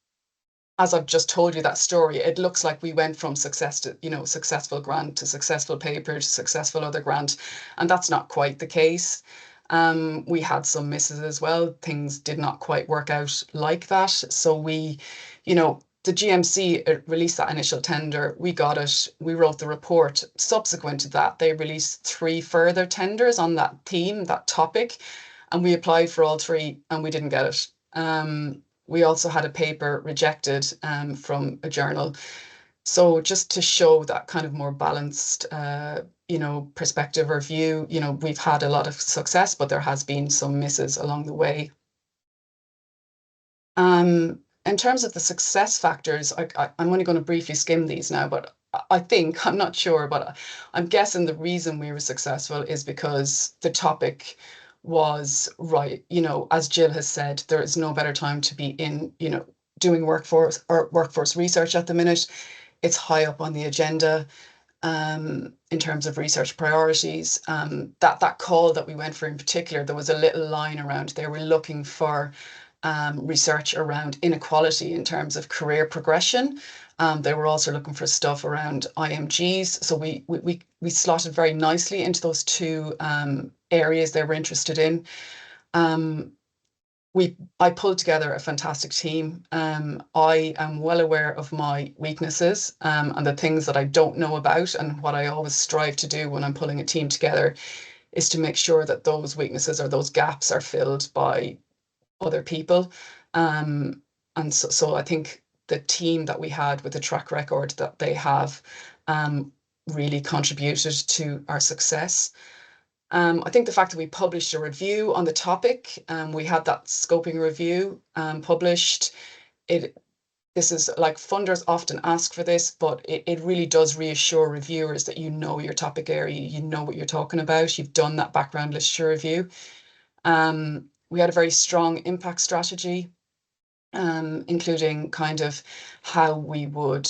as I've just told you that story, it looks like we went from success to, successful grant to successful paper to successful other grant. And that's not quite the case. We had some misses as well. Things did not quite work out like that. So we, the GMC released that initial tender. We got it. We wrote the report. Subsequent to that, they released 3 further tenders on that theme, that topic, and we applied for all 3 and we didn't get it. We also had a paper rejected from a journal. So just to show that kind of more balanced, perspective or view, we've had a lot of success, but there has been some misses along the way. In terms of the success factors, I'm only going to briefly skim these now, but I'm not sure, but I'm guessing the reason we were successful is because the topic was right. As Jill has said, there is no better time to be in, doing workforce research at the minute. It's high up on the agenda in terms of research priorities. That call that we went for in particular, there was a little line around, they were looking for research around inequality in terms of career progression. They were also looking for stuff around IMGs. So we slotted very nicely into those 2 areas they were interested in. I pulled together a fantastic team. I am well aware of my weaknesses and the things that I don't know about, and what I always strive to do when I'm pulling a team together is to make sure that those weaknesses or those gaps are filled by other people. And so I think the team that we had with the track record that they have really contributed to our success. I think the fact that we published a review on the topic, we had that scoping review published. This is like, funders often ask for this, but it really does reassure reviewers that your topic area, you know what you're talking about, you've done that background literature review. We had a very strong impact strategy, including kind of how we would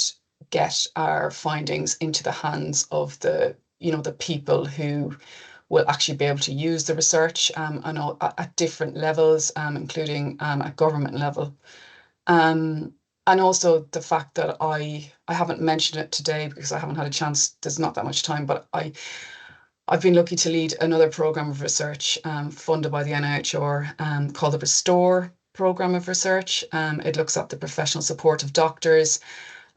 get our findings into the hands of the people who will actually be able to use the research and at different levels, including at government level. And also the fact that I haven't mentioned it today because I haven't had a chance, there's not that much time, but I've been lucky to lead another programme of research funded by the NIHR called the Restore program of research. It looks at the professional support of doctors.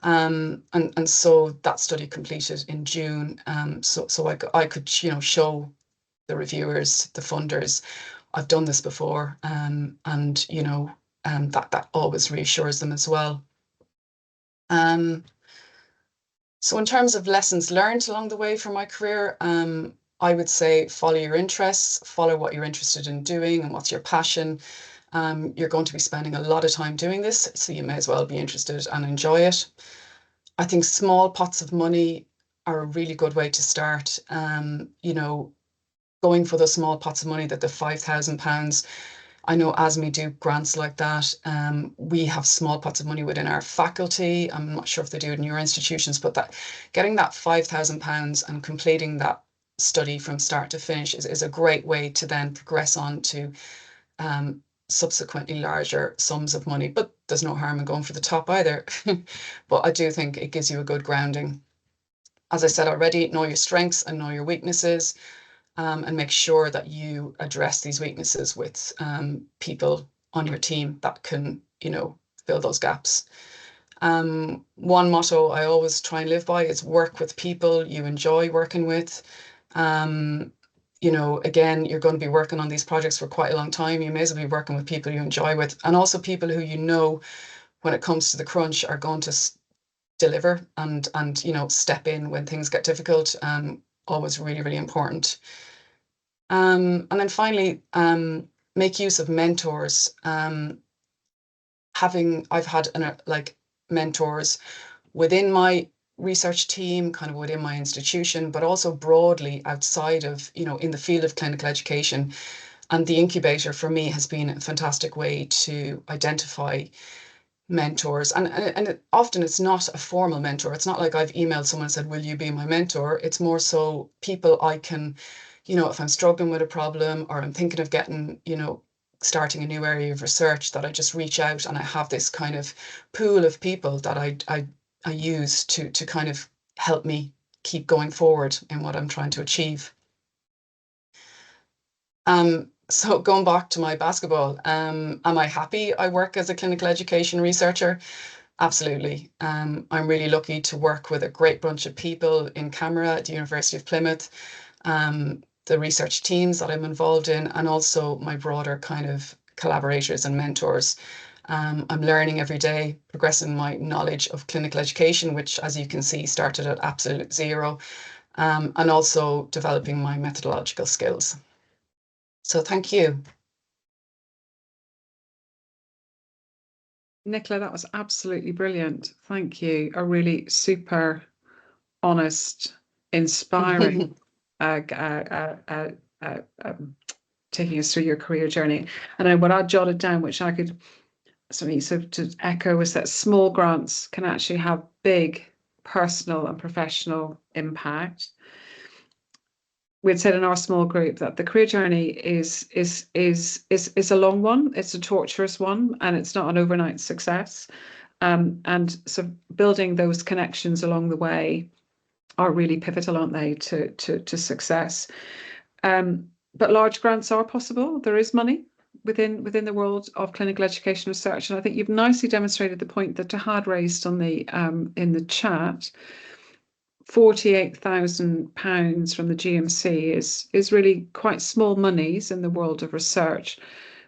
And so that study completed in June. So I could, show the reviewers, the funders, I've done this before, and that always reassures them as well. So in terms of lessons learned along the way from my career, I would say follow your interests, follow what you're interested in doing and what's your passion. You're going to be spending a lot of time doing this, so you may as well be interested and enjoy it. I think small pots of money are a really good way to start. Going for those small pots of money, that the £5,000. I know ASME do grants like that. We have small pots of money within our faculty. I'm not sure if they do it in your institutions, but getting that £5,000 and completing that study from start to finish is a great way to then progress on to subsequently larger sums of money. But there's no harm in going for the top either. But I do think it gives you a good grounding. As I said already, know your strengths and know your weaknesses. And make sure that you address these weaknesses with people on your team that can, fill those gaps. One motto I always try and live by is work with people you enjoy working with. Again, you're going to be working on these projects for quite a long time. You may as well be working with people you enjoy with, and also people who when it comes to the crunch are going to deliver and step in when things get difficult. Always really, really important. And then finally, make use of mentors. I've had mentors within my research team, kind of within my institution, but also broadly outside of, in the field of clinical education. And the incubator for me has been a fantastic way to identify mentors. And often it's not a formal mentor. It's not like I've emailed someone and said, will you be my mentor? It's more so people I can, if I'm struggling with a problem or I'm thinking of getting, starting a new area of research, that I just reach out and I have this kind of pool of people that I use to kind of help me keep going forward in what I'm trying to achieve. So going back to my basketball, am I happy I work as a clinical education researcher? Absolutely. I'm really lucky to work with a great bunch of people in Camera at the University of Plymouth, the research teams that I'm involved in, and also my broader kind of collaborators and mentors. I'm learning every day, progressing my knowledge of clinical education, which, as you can see, started at absolute zero, and also developing my methodological skills. So thank you. Nicola, that was absolutely brilliant. Thank you. A really super honest, inspiring taking us through your career journey. And what I jotted down, which I could to echo, was that small grants can actually have big personal and professional impact. We'd said in our small group that the career journey is a long one. It's a torturous one, and it's not an overnight success. And so building those connections along the way are really pivotal, aren't they, to success. But large grants are possible. There is money within the world of clinical education research, and I think you've nicely demonstrated the point that Tahad raised on the in the chat. £48,000 from the GMC is really quite small monies in the world of research,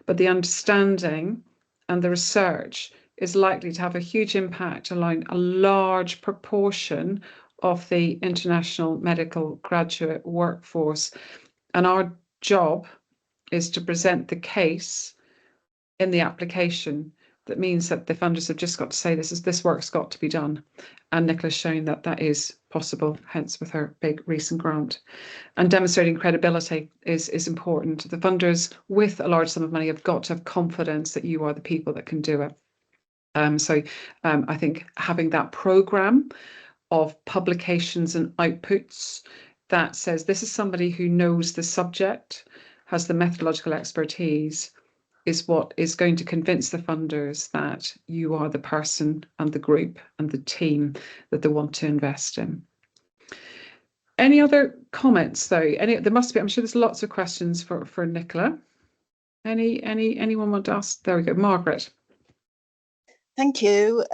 but the understanding and the research is likely to have a huge impact on a large proportion of the international medical graduate workforce. And our job is to present the case in the application. That means that the funders have just got to say this work's got to be done. And Nicola's showing that is possible, hence with her big recent grant. And demonstrating credibility is important. The funders with a large sum of money have got to have confidence that you are the people that can do it. So I think having that programme of publications and outputs that says this is somebody who knows the subject, has the methodological expertise, is what is going to convince the funders that you are the person and the group and the team that they want to invest in. Any other comments though? There must be, I'm sure there's lots of questions for Nicola. Anyone want to ask? There we go, Margaret. Thank you.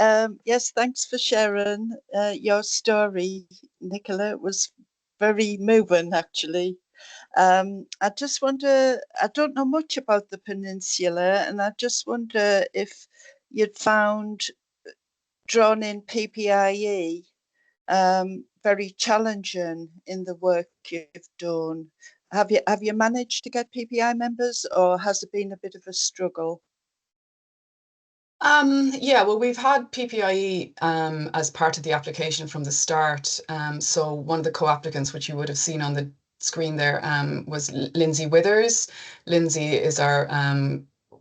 Yes, thanks for sharing your story, Nicola. It was very moving, actually. I just wonder, I don't know much about the peninsula, and I just wonder if you'd found drawn in PPIE very challenging in the work you've done. Have you managed to get PPI members, or has it been a bit of a struggle? Yeah, well, we've had PPIE as part of the application from the start. So one of the co-applicants, which you would have seen on the screen there, was Lindsay Withers. Lindsay is our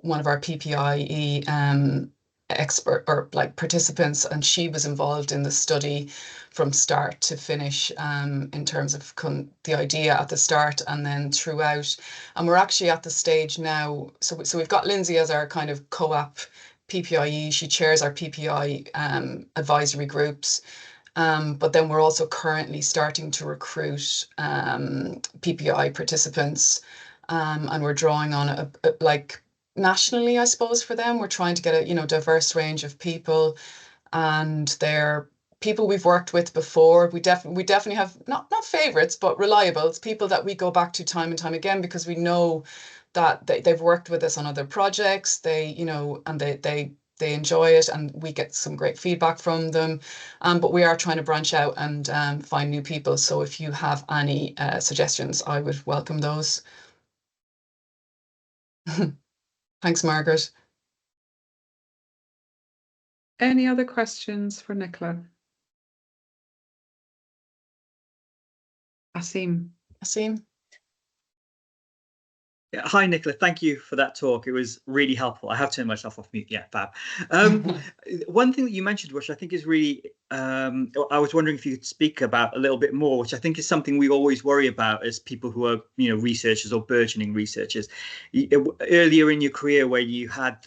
one of our PPIE expert or like participants, and she was involved in the study from start to finish in terms of the idea at the start and then throughout. And we're actually at the stage now. So we've got Lindsay as our kind of co-app PPIE. She chairs our PPI advisory groups. But then we're also currently starting to recruit PPI participants, and we're drawing on like nationally, I suppose, for them. We're trying to get a diverse range of people, and they're people we've worked with before. We definitely have not favorites, but reliable. It's people that we go back to time and time again because we know that they've worked with us on other projects. And they enjoy it, and we get some great feedback from them. But we are trying to branch out and find new people. So if you have any suggestions, I would welcome those. Thanks, Margaret. Any other questions for Nicola? Asim. Yeah, hi, Nicola. Thank you for that talk. It was really helpful. I have turned myself off mute. Yeah, fab. One thing that you mentioned, which I think is really, I was wondering if you could speak about a little bit more, which I think is something we always worry about as people who are, researchers or burgeoning researchers. Earlier in your career, where you had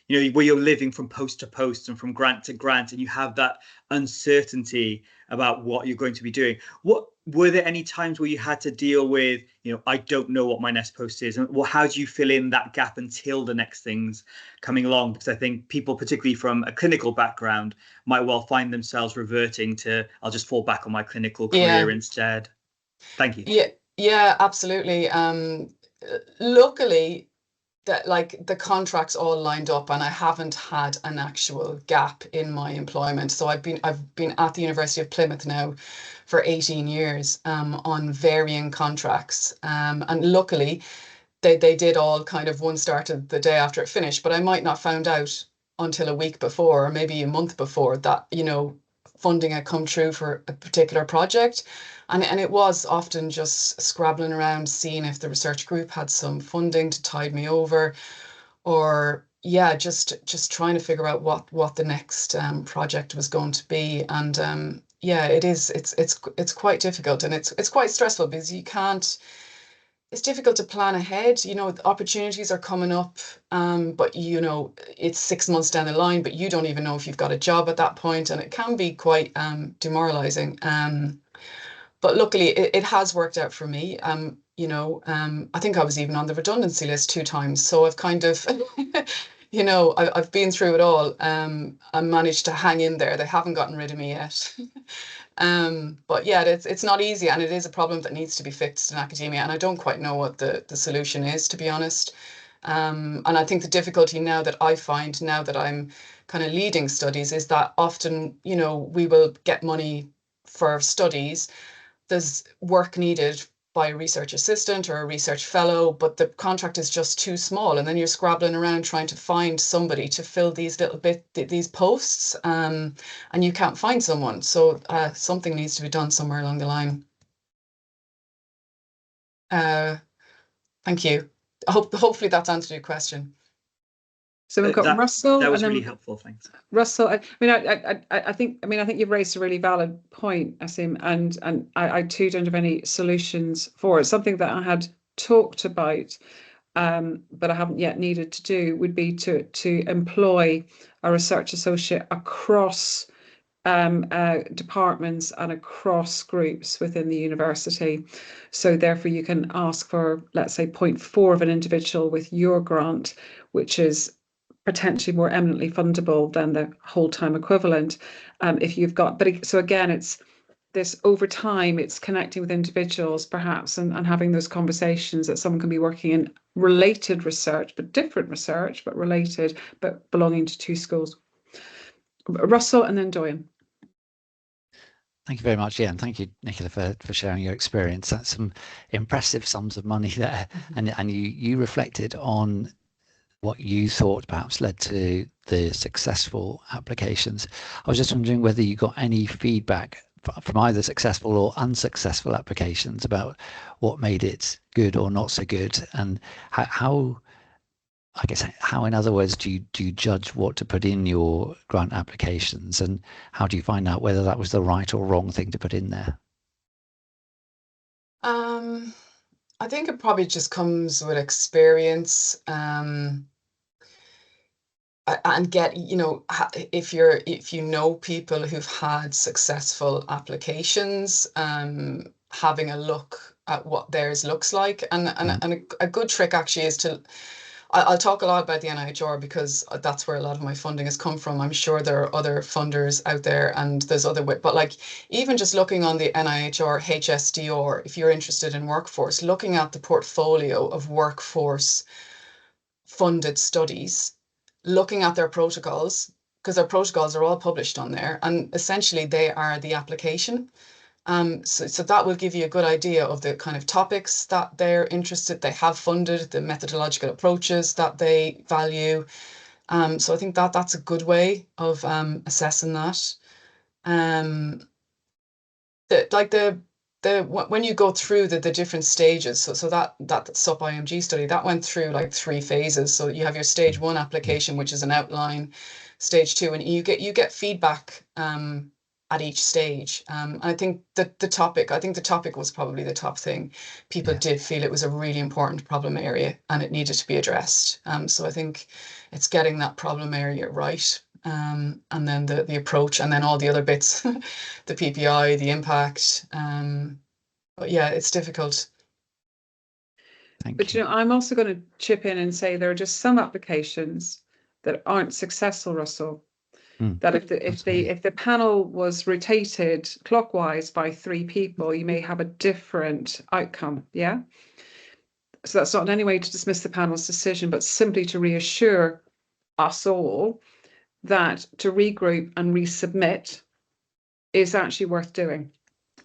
where you're living from post to post and from grant to grant, and you have that uncertainty about what you're going to be doing. Were there any times where you had to deal with, I don't know what my next post is, and how do you fill in that gap until the next thing's coming along? Because I think people, particularly from a clinical background, might well find themselves reverting to, I'll just fall back on my clinical career instead. Thank you. Yeah, absolutely. Luckily, that like the contracts all lined up, and I haven't had an actual gap in my employment. So I've been at the University of Plymouth now for 18 years on varying contracts, and luckily they did all kind of one started the day after it finished, but I might not found out until a week before or maybe a month before that funding had come through for a particular project. And it was often just scrabbling around, seeing if the research group had some funding to tide me over, or just trying to figure out what the next project was going to be. And it's quite difficult, and it's quite stressful because it's difficult to plan ahead. Opportunities are coming up, but it's 6 months down the line, but you don't even know if you've got a job at that point, and it can be quite demoralizing. But luckily, it has worked out for me. I think I was even on the redundancy list 2 times. So I've kind of, I've been through it all. I managed to hang in there. They haven't gotten rid of me yet. But yeah, it's not easy, and it is a problem that needs to be fixed in academia. And I don't quite know what the solution is, to be honest. And I think the difficulty now that I find now that I'm kind of leading studies is that often, we will get money for studies. There's work needed by a research assistant or a research fellow, but the contract is just too small, and then you're scrabbling around trying to find somebody to fill these these posts, and you can't find someone. So something needs to be done somewhere along the line. Thank you. Hopefully that's answered your question. So we've got Russell. That was really helpful. Thanks, Russell. I think you've raised a really valid point, Asim, and I too don't have any solutions for it. Something that I had talked about, but I haven't yet needed to do, would be to employ a research associate across departments and across groups within the university. So therefore you can ask for, let's say, 0.4 of an individual with your grant, which is potentially more eminently fundable than the whole time equivalent. If you've got, but so again, it's this over time, it's connecting with individuals perhaps and having those conversations that someone can be working in related research, but different research, but related, but belonging to two schools. Russell and then Doyen. Thank you very much. Yeah, and thank you, Nicola, for sharing your experience. That's some impressive sums of money there. And you reflected on what you thought perhaps led to the successful applications. I was just wondering whether you got any feedback from either successful or unsuccessful applications about what made it good or not so good, and how I guess, how, in other words, do you judge what to put in your grant applications, and how do you find out whether that was the right or wrong thing to put in there? I think it probably just comes with experience. And get, you know, if you know people who've had successful applications, having a look at what theirs looks like, and a good trick actually is to, I'll talk a lot about the NIHR because that's where a lot of my funding has come from. I'm sure there are other funders out there and there's other way, but like even just looking on the NIHR HSDR, if you're interested in workforce, looking at the portfolio of workforce funded studies, looking at their protocols, because their protocols are all published on there, and essentially they are the application. So that will give you a good idea of the kind of topics that they're interested, they have funded, the methodological approaches that they value. So I think that's a good way of assessing that. When you go through the different stages, so that SUP IMG study, that went through like 3 phases. So you have your stage 1 application, which is an outline, stage 2, and you get feedback at each stage. I think the topic was probably the top thing. People did feel it was a really important problem area and it needed to be addressed. So I think it's getting that problem area right. And then the approach, and then all the other bits, the PPI, the impact. But yeah, it's difficult. But you know, I'm also going to chip in and say there are just some applications that aren't successful, Russell. That if the panel was rotated clockwise by 3 people, you may have a different outcome. Yeah. So that's not in any way to dismiss the panel's decision, but simply to reassure us all that to regroup and resubmit is actually worth doing.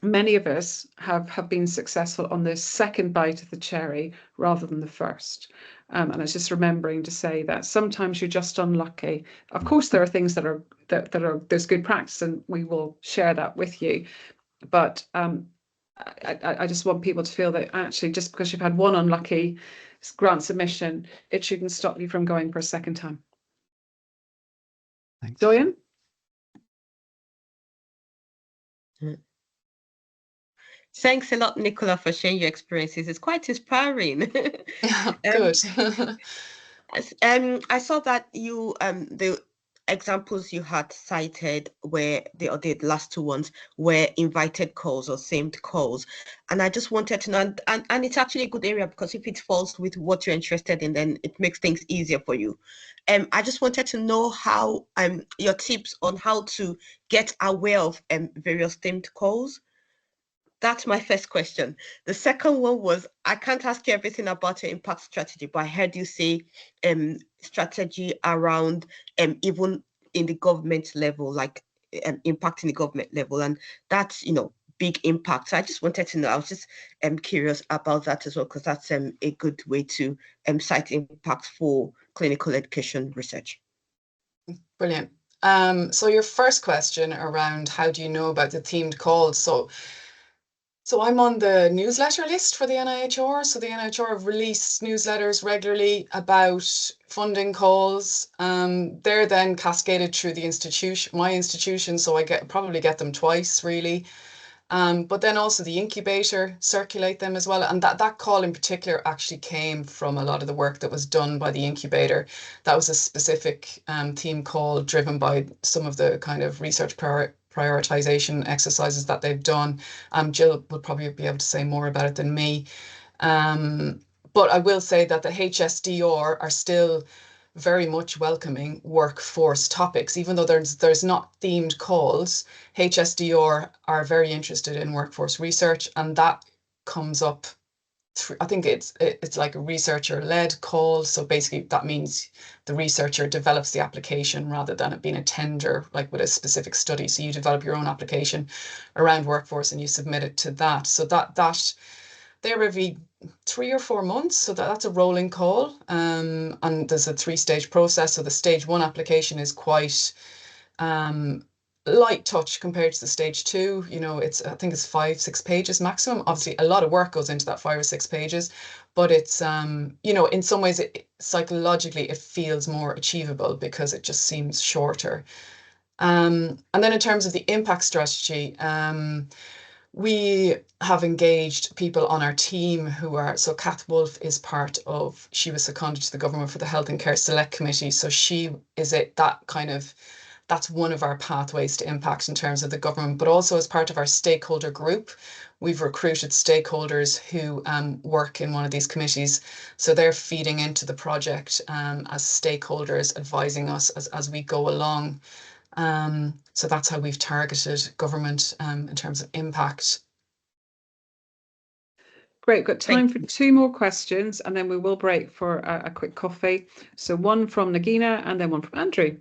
Many of us have been successful on the second bite of the cherry rather than the first. And I was just remembering to say that sometimes you're just unlucky. Of course, there are things that are there's good practice, and we will share that with you. But I just want people to feel that actually, just because you've had one unlucky grant submission, it shouldn't stop you from going for a second time. Thanks. Doyen? Thanks a lot, Nicola, for sharing your experiences. It's quite inspiring. Good. I saw that you the examples you had cited were the last 2 ones were invited calls or themed calls, and I just wanted to know, and it's actually a good area because if it falls with what you're interested in, then it makes things easier for you. I just wanted to know how your tips on how to get aware of various themed calls. That's my first question. The second one was, I can't ask you everything about your impact strategy, but I heard you say strategy around even in the government level, like impacting the government level, and that's, you know, big impact. So I just wanted to know, I was just curious about that as well, because that's a good way to cite impact for clinical education research. Brilliant. So your first question around how do you know about the themed calls? So I'm on the newsletter list for the NIHR. So the NIHR release newsletters regularly about funding calls. They're then cascaded through the institution, my institution. So I probably get them twice really. But then also the incubator circulate them as well. And that call in particular actually came from a lot of the work that was done by the incubator. That was a specific theme call driven by some of the kind of research prioritization exercises that they've done. Jill will probably be able to say more about it than me. But I will say that the HSDR are still very much welcoming workforce topics, even though there's not themed calls. HSDR are very interested in workforce research, and that comes up through, I think it's like a researcher-led call. So basically that means the researcher develops the application rather than it being a tender, like with a specific study. So you develop your own application around workforce and you submit it to that. So that they're every 3 or 4 months, so that's a rolling call, and there's a 3-stage process. So the stage 1 application is quite light touch compared to the stage 2. You know, I think it's 5-6 pages maximum. Obviously a lot of work goes into that 5 or 6 pages, but it's you know, in some ways psychologically it feels more achievable because it just seems shorter. And then in terms of the impact strategy, we have engaged people on our team who are, so Kath Wolf is part of, she was seconded to the government for the Health and Care Select Committee. So she is that's one of our pathways to impact in terms of the government, but also as part of our stakeholder group, we've recruited stakeholders who work in one of these committees. So they're feeding into the project as stakeholders, advising us as we go along. So that's how we've targeted government in terms of impact. Great, we've got time for 2 more questions and then we will break for a quick coffee. So one from Nagina and then one from Andrew.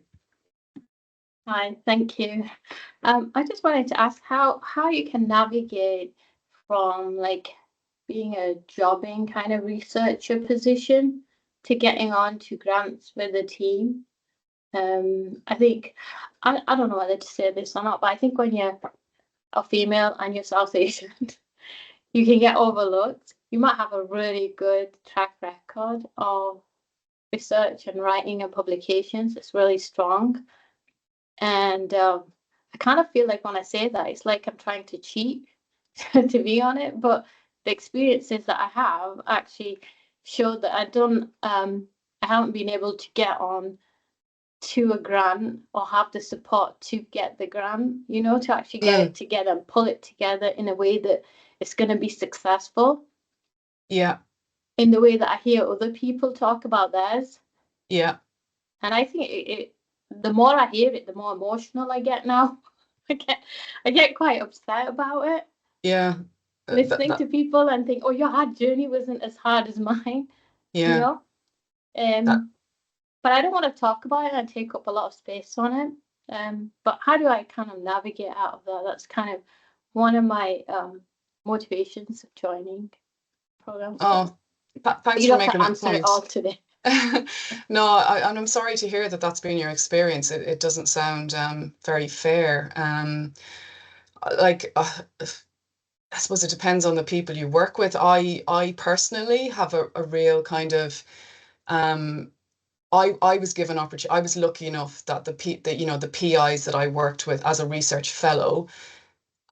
Hi, thank you. I just wanted to ask how you can navigate from like being a jobbing kind of researcher position to getting on to grants with the team. I think, I don't know whether to say this or not, but I think when you're a female and you're South Asian, you can get overlooked. You might have a really good track record of research and writing and publications. It's really strong. And I kind of feel like when I say that, it's like I'm trying to cheat to be on it. But the experiences that I have actually showed that I haven't been able to get on to a grant or have the support to get the grant, you know, to actually get it together and pull it together in a way that it's going to be successful. Yeah. In the way that I hear other people talk about theirs. Yeah. And I think the more I hear it, the more emotional I get now. I get quite upset about it. Yeah. Listening to people and think, oh, your hard journey wasn't as hard as mine. Yeah. You know? But I don't want to talk about it and take up a lot of space on it. But how do I kind of navigate out of that? That's kind of one of my motivations of joining programs. Oh, thanks for making that point. It all today. No, I'm sorry to hear that that's been your experience. It doesn't sound very fair. I suppose it depends on the people you work with. I personally have a real kind of I was given opportunity. I was lucky enough that the PIs that I worked with as a research fellow,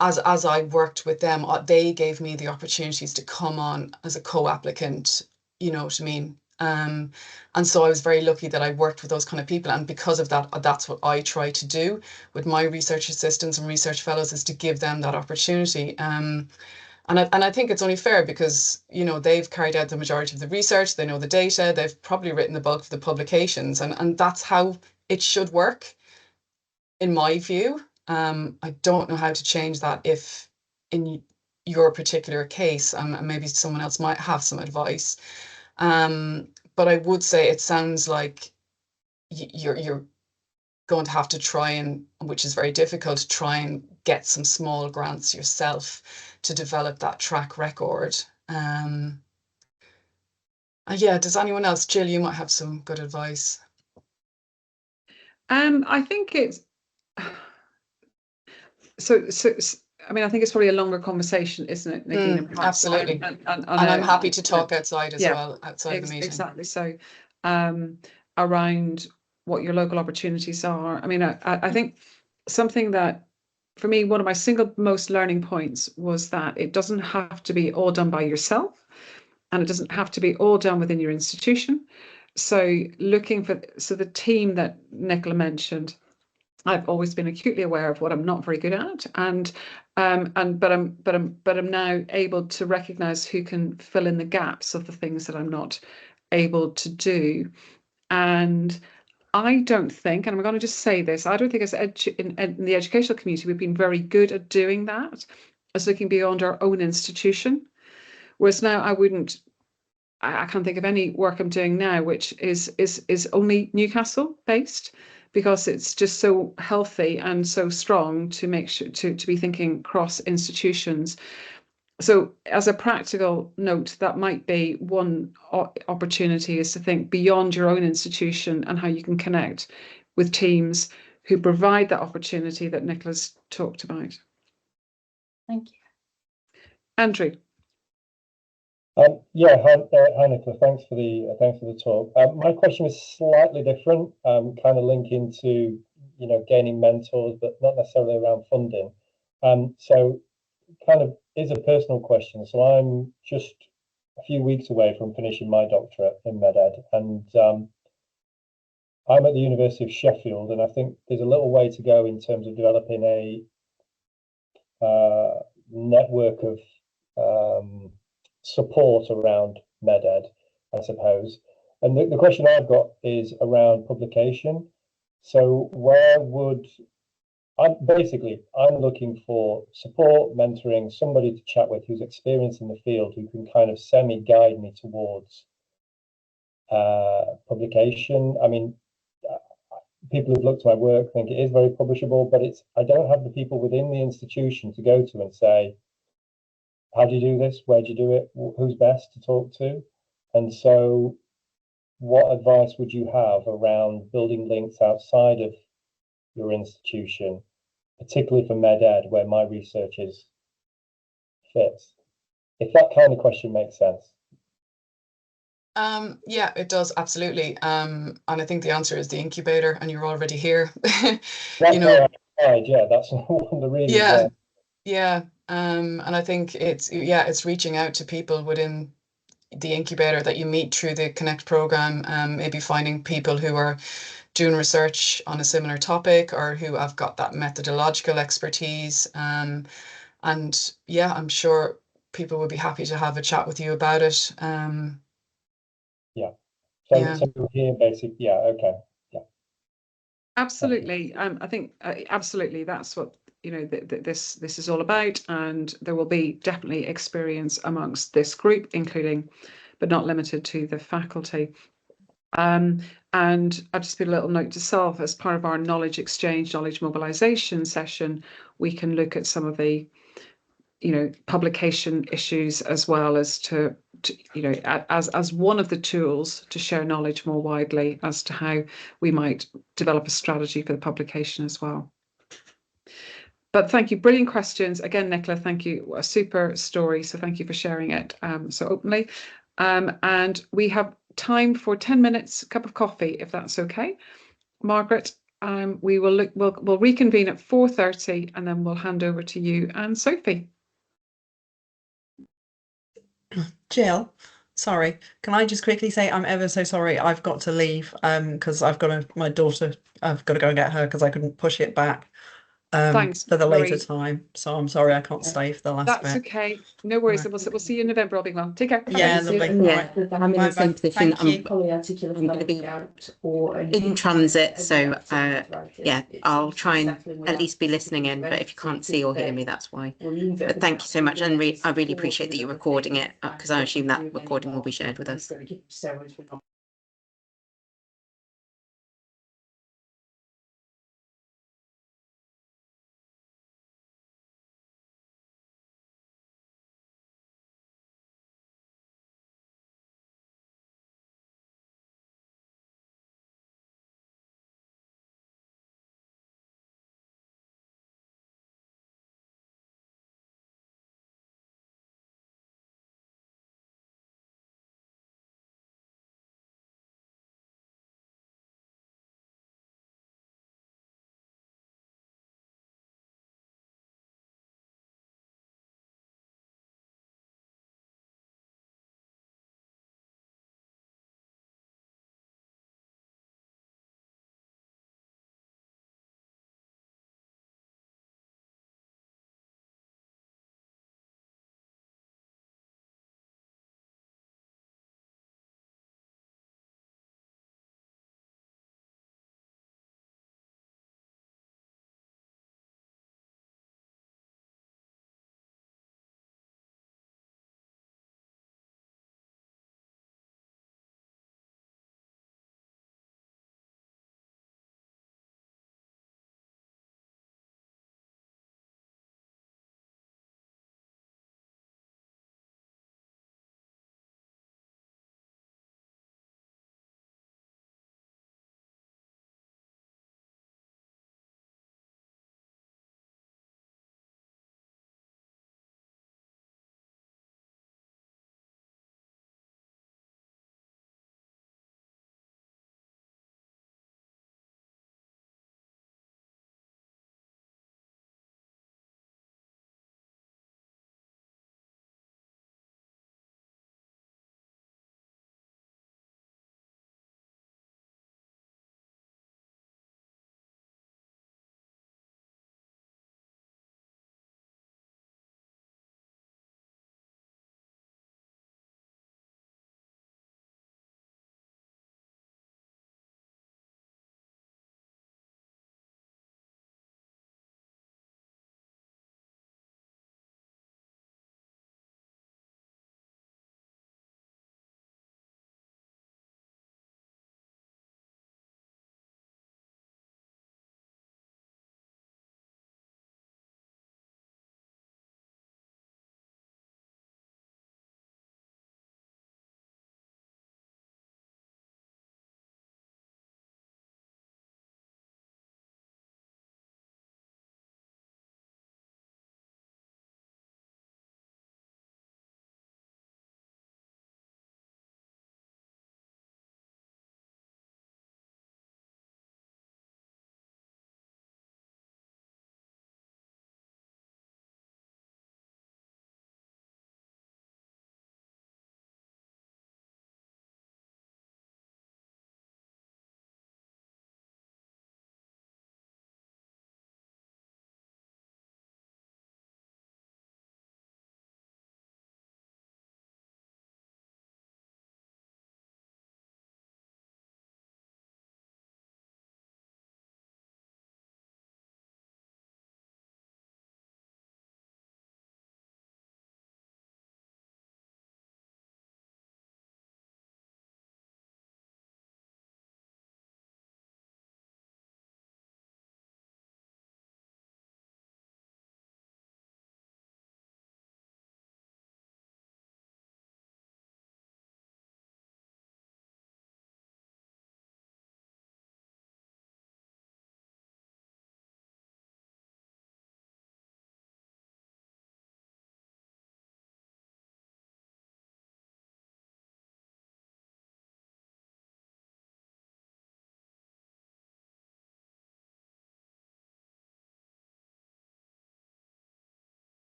as I worked with them, they gave me the opportunities to come on as a co-applicant. You know what I mean? And so I was very lucky that I worked with those kind of people, and because of that, that's what I try to do with my research assistants and research fellows, is to give them that opportunity. And I think it's only fair because, you know, they've carried out the majority of the research, they know the data, they've probably written the bulk of the publications, and that's how it should work, in my view. I don't know how to change that if in your particular case, maybe someone else might have some advice. But I would say it sounds like you're going to have to try and, which is very difficult, to try and get some small grants yourself to develop that track record. Yeah, does anyone else? Jill, you might have some good advice. I think it's so I mean, I think it's probably a longer conversation, isn't it, Nagina? Absolutely. And I'm happy to talk outside as well, outside the meeting. Exactly. So around what your local opportunities are. I mean, I think something that, for me, one of my single most learning points was that it doesn't have to be all done by yourself, and it doesn't have to be all done within your institution. So looking for, the team that Nicola mentioned, I've always been acutely aware of what I'm not very good at, but I'm now able to recognise who can fill in the gaps of the things that I'm not able to do. And I don't think, and I'm going to just say this, I don't think as in the educational community we've been very good at doing that, as looking beyond our own institution. Whereas now I can't think of any work I'm doing now which is only Newcastle based, because it's just so healthy and so strong to make sure to be thinking cross institutions. So as a practical note, that might be one opportunity, is to think beyond your own institution and how you can connect with teams who provide that opportunity that Nicola's talked about. Thank you. Andrew. Yeah, hi Nicola. Thanks for the talk. My question is slightly different, kind of linking to gaining mentors, but not necessarily around funding. So kind of is a personal question. So I'm just a few weeks away from finishing my doctorate in MedEd, and I'm at the University of Sheffield, and I think there's a little way to go in terms of developing a network of support around MedEd, I suppose. And the question I've got is around publication. So where would I'm looking for support, mentoring, somebody to chat with who's experienced in the field, who can kind of semi-guide me towards publication. I mean, people who've looked at my work think it is very publishable, but I don't have the people within the institution to go to and say, how do you do this? Where do you do it? Who's best to talk to? And so what advice would you have around building links outside of your institution, particularly for MedEd, where my research fits? If that kind of question makes sense. Yeah, it does, absolutely. And I think the answer is the incubator, and you're already here. Yeah, that's one of the reasons. Yeah. And I think it's reaching out to people within the incubator that you meet through the Connect program, maybe finding people who are doing research on a similar topic or who have got that methodological expertise. And yeah, I'm sure people would be happy to have a chat with you about it. So here, basically, okay. Absolutely. I think absolutely that's what this is all about, and there will be definitely experience amongst this group, including but not limited to the faculty. And I've just put a little note to self, as part of our knowledge exchange, knowledge mobilization session, we can look at some of the publication issues, as well as to as one of the tools to share knowledge more widely as to how we might develop a strategy for the publication as well. But thank you, brilliant questions again, Nicola. Thank you, a super story. So thank you for sharing it so openly. And we have time for 10 minutes, cup of coffee, if that's okay. Margaret, we'll reconvene at 4:30, and then we'll hand over to you and Sophie. Jill, sorry, can I just quickly say I'm ever so sorry. I've got to leave because I've got my daughter. I've got to go and get her because I couldn't push it back Thanks for the later Marie. time. So I'm sorry I can't stay for the last bit. That's okay. No worries. Right. We'll see you in November. All being well. Take care. Yeah, lovely. Yeah, I'm in the same position. I'm going to be in transit, so yeah, I'll try and at least be listening in. But if you can't see or hear me, that's why. But thank you so much, and I really appreciate that you're recording it, because I assume that recording will be shared with us.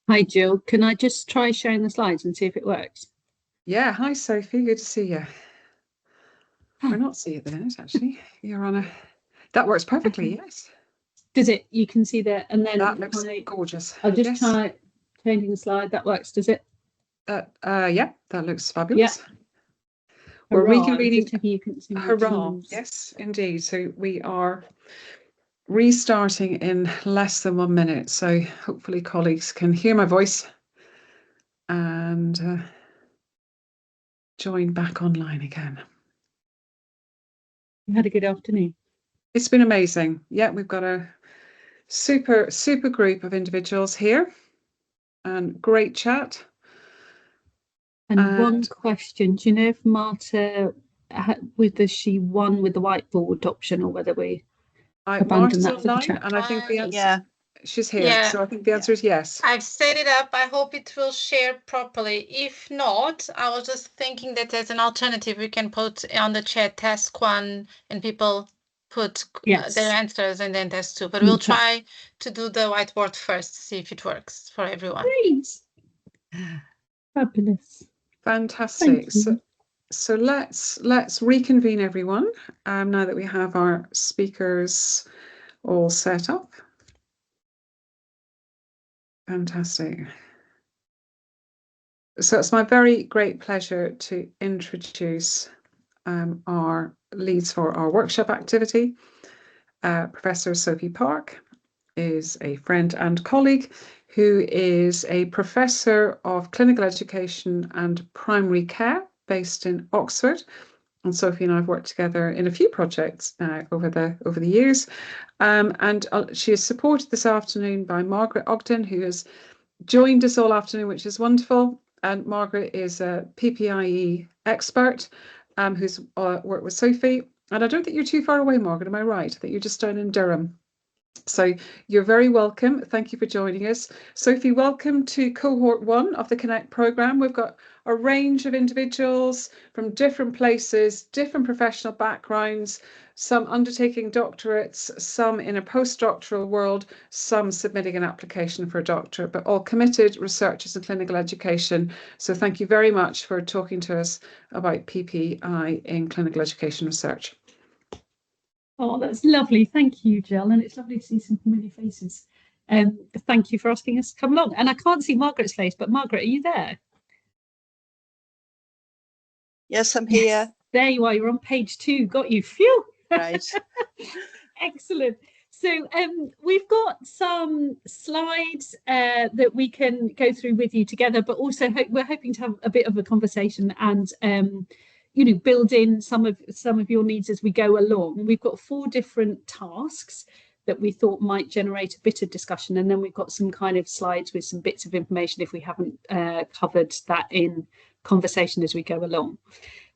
Hi, Jill. Can I just try sharing the slides and see if it works? Yeah, hi Sophie, good to see you. We're not see you at the minute, actually. You're on a... That works perfectly, yes. Does it? You can see that, and then that looks gorgeous. I'll just yes. try changing the slide. That works, does it? Yeah, that looks fabulous. Yeah. We're Hurrah, reconvening. you can see Hurrah! Yes, indeed. So we are restarting in less than 1 minute. So hopefully colleagues can hear my voice and join back online again. You had a good afternoon. It's been amazing. Yeah, we've got a super group of individuals here and great chat. And one question, do you know if Marta, whether she won with the whiteboard option or whether we abandoned that for the chat? And I think the answer, she's here. Yeah. So I think the answer is yes. I've set it up. I hope it will share properly. If not, I was just thinking that as an alternative, we can put on the chat task 1 and people put their answers and then task 2. But we'll try to do the whiteboard first to see if it works for everyone. Great. Fabulous. Fantastic. So let's reconvene everyone now that we have our speakers all set up. Fantastic. So it's my very great pleasure to introduce our leads for our workshop activity. Professor Sophie Park is a friend and colleague who is a professor of clinical education and primary care based in Oxford. And Sophie and I have worked together in a few projects over the years. And she is supported this afternoon by Margaret Ogden, who has joined us all afternoon, which is wonderful. And Margaret is a PPIE expert who's worked with Sophie. And I don't think you're too far away, Margaret, am I right? I think you're just down in Durham. So you're very welcome. Thank you for joining us. Sophie, welcome to cohort 1 of the Connect programme. We've got a range of individuals from different places, different professional backgrounds, some undertaking doctorates, some in a postdoctoral world, some submitting an application for a doctorate, but all committed researchers in clinical education. So thank you very much for talking to us about PPI in clinical education research. Oh, that's lovely. Thank you, Jill. And it's lovely to see some familiar faces. Thank you for asking us to come along. And I can't see Margaret's face, but Margaret, are you there? Yes, I'm here. Yes, there you are. You're on page 2. Got you. Phew. Right. Excellent. So we've got some slides that we can go through with you together, but also we're hoping to have a bit of a conversation and build in some of your needs as we go along. We've got 4 different tasks that we thought might generate a bit of discussion, and then we've got some kind of slides with some bits of information if we haven't covered that in conversation as we go along.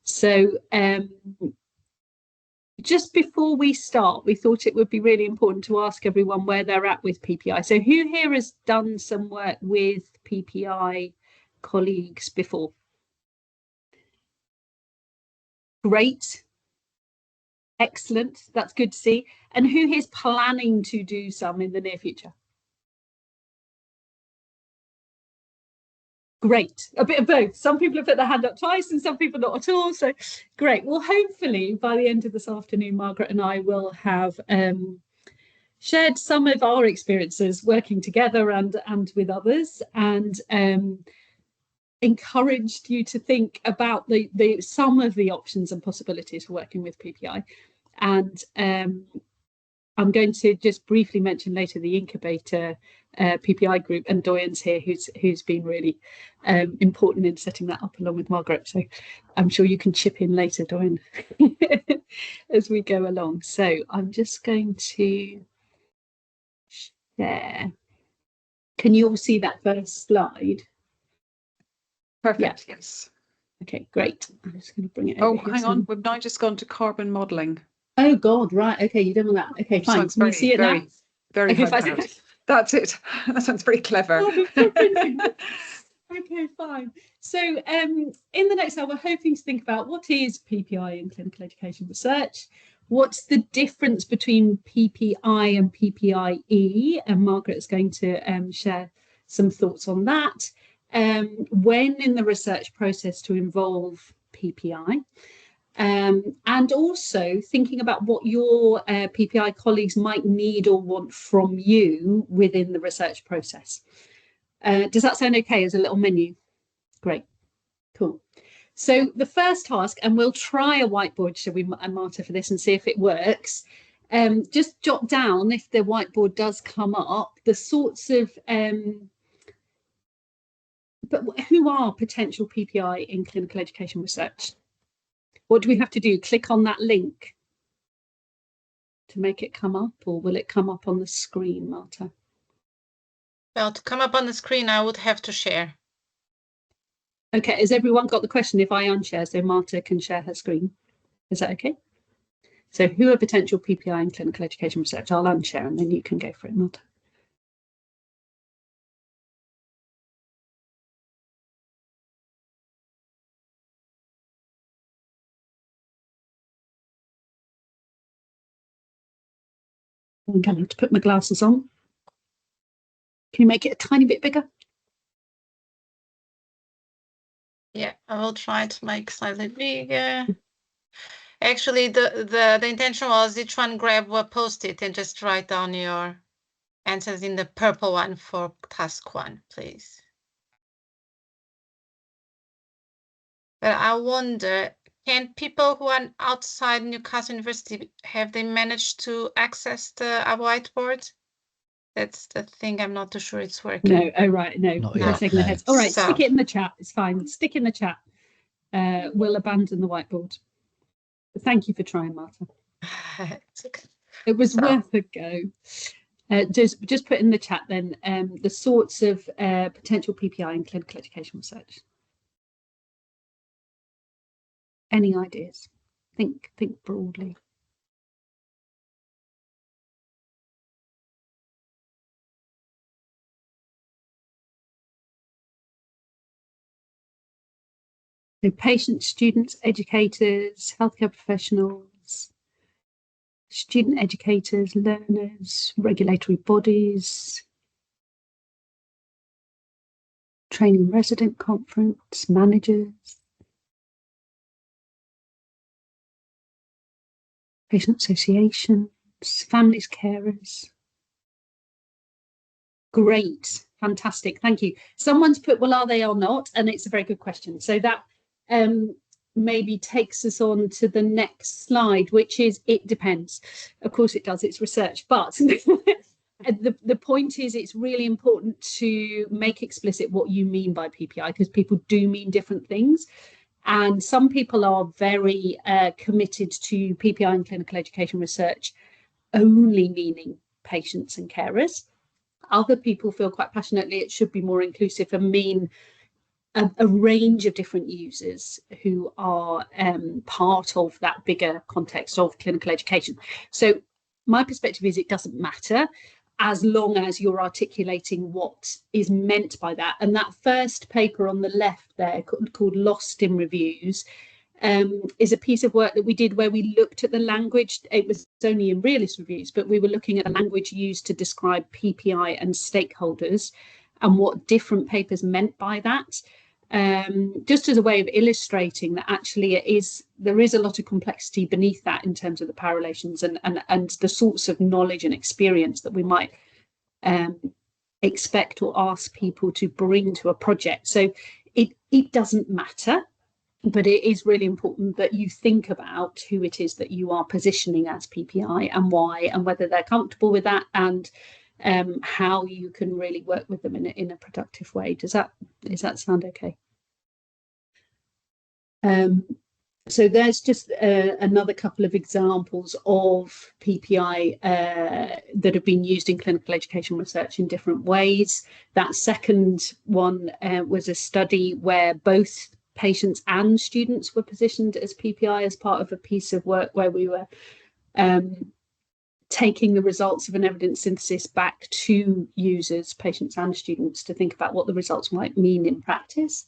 So just before we start, we thought it would be really important to ask everyone where they're at with PPI. So who here has done some work with PPI colleagues before? Great. Excellent. That's good to see. And who is planning to do some in the near future? Great. A bit of both. Some people have put their hand up twice and some people not at all. So great. Well, hopefully by the end of this afternoon, Margaret and I will have shared some of our experiences working together and with others, and encouraged you to think about the some of the options and possibilities for working with PPI. And I'm going to just briefly mention later the incubator PPI group, and Doyen's here, who's been really important in setting that up along with Margaret. So I'm sure you can chip in later, Doyen, as we go along. So I'm just going to share. Can you all see that first slide? Perfect, yeah. Yes. Okay, great. I'm just going to bring it over. Oh, hang on. We've now just gone to carbon modelling. Oh, God, right. Okay, you've done that. Okay, fine. Can you see it now? Very high. That's it. That sounds very clever. Okay, fine. So in the next hour, we're hoping to think about what is PPI in clinical education research, what's the difference between PPI and PPIE, and Margaret is going to share some thoughts on that. When in the research process to involve PPI, and also thinking about what your PPI colleagues might need or want from you within the research process. Does that sound okay as a little menu? Great, cool. So the first task, and we'll try a whiteboard, shall we, Marta, for this and see if it works. Just jot down, if the whiteboard does come up, the sorts of, but who are potential PPI in clinical education research? What do we have to do? Click on that link to make it come up, or will it come up on the screen, Marta? Well, to come up on the screen, I would have to share. Okay, has everyone got the question if I unshare so Marta can share her screen? Is that okay? So who are potential PPI in clinical education research? I'll unshare and then you can go for it, Marta. I'm going to have to put my glasses on. Can you make it a tiny bit bigger? Yeah, I will try to make slightly bigger. Actually, the intention was each one grab a post-it and just write down your answers in the purple one for task 1, please. But I wonder, can people who are outside Newcastle University, have they managed to access the whiteboard? That's the thing. I'm not too sure it's working. No, oh right, no, Not shaking their heads. All right, So, stick it in the chat. It's fine. Stick in the chat. We'll abandon the whiteboard. But thank you for trying, Marta. it's okay. It was So, worth a go. Just put in the chat then the sorts of potential PPI in clinical education research. Any ideas? Think broadly. So patients, students, educators, healthcare professionals, student educators, learners, regulatory bodies, training resident conference, managers, patient associations, families, carers. Great, fantastic, thank you. Someone's put, well, are they or not? And it's a very good question. So that maybe takes us on to the next slide, which is, it depends. Of course it does, it's research, but the point is it's really important to make explicit what you mean by PPI, because people do mean different things. And some people are very committed to PPI in clinical education research only meaning patients and carers. Other people feel quite passionately it should be more inclusive and mean a range of different users who are part of that bigger context of clinical education. So my perspective is it doesn't matter as long as you're articulating what is meant by that. And that first paper on the left there called Lost in Reviews is a piece of work that we did where we looked at the language. It was only in realist reviews, but we were looking at the language used to describe PPI and stakeholders and what different papers meant by that. Just as a way of illustrating that actually there is a lot of complexity beneath that in terms of the power relations and the sorts of knowledge and experience that we might expect or ask people to bring to a project. So it doesn't matter, but it is really important that you think about who it is that you are positioning as PPI and why, and whether they're comfortable with that, and how you can really work with them in a productive way. Does that sound okay? So there's just another couple of examples of PPI that have been used in clinical education research in different ways. That second one was a study where both patients and students were positioned as PPI as part of a piece of work where we were taking the results of an evidence synthesis back to users, patients and students, to think about what the results might mean in practice.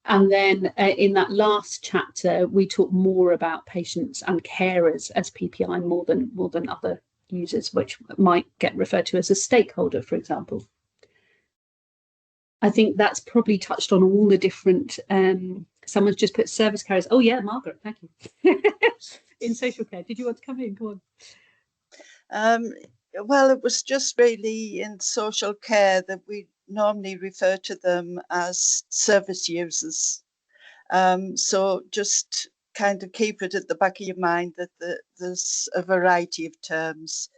And then in that last chapter, we talk more about patients and carers as PPI more than other users, which might get referred to as a stakeholder, for example. I think that's probably touched on all the different, someone's just put service carriers. Oh yeah, Margaret, thank you. In social care. Did you want to come in? Go on. Well, it was just really in social care that we normally refer to them as service users. So just kind of keep it at the back of your mind that there's a variety of terms.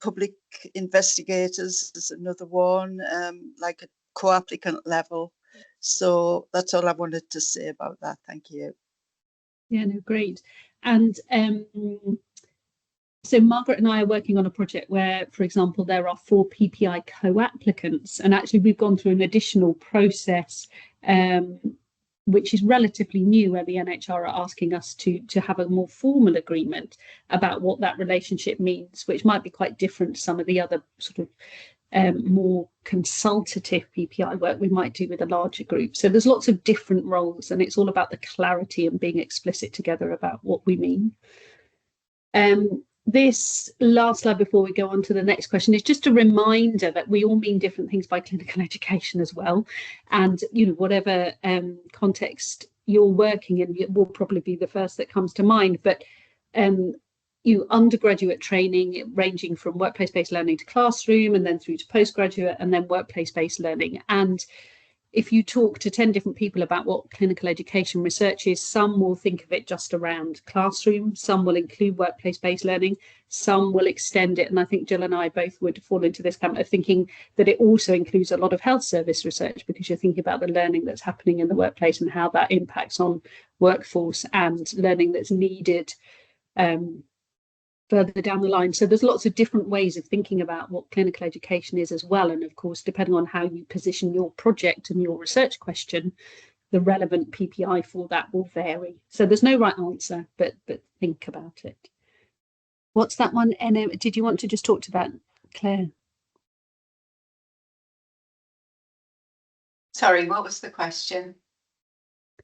Public investigators is another one, like a co-applicant level. So that's all I wanted to say about that. Thank you. Yeah, no, great. And so Margaret and I are working on a project where, for example, there are 4 PPI co-applicants, and actually we've gone through an additional process, which is relatively new, where the NHR are asking us to have a more formal agreement about what that relationship means, which might be quite different to some of the other sort of more consultative PPI work we might do with a larger group. So there's lots of different roles, and it's all about the clarity and being explicit together about what we mean. This last slide before we go on to the next question is just a reminder that we all mean different things by clinical education as well. And, you know, whatever context you're working in, it will probably be the first that comes to mind. But undergraduate training ranging from workplace-based learning to classroom, and then through to postgraduate, and then workplace-based learning. And if you talk to 10 different people about what clinical education research is, some will think of it just around classroom, some will include workplace-based learning, some will extend it. And I think Jill and I both would fall into this camp of thinking that it also includes a lot of health service research, because you're thinking about the learning that's happening in the workplace and how that impacts on workforce and learning that's needed further down the line. So there's lots of different ways of thinking about what clinical education is as well. And of course, depending on how you position your project and your research question, the relevant PPI for that will vary. So there's no right answer, but think about it. What's that one, Enna? Did you want to just talk to that, Claire? Sorry, what was the question?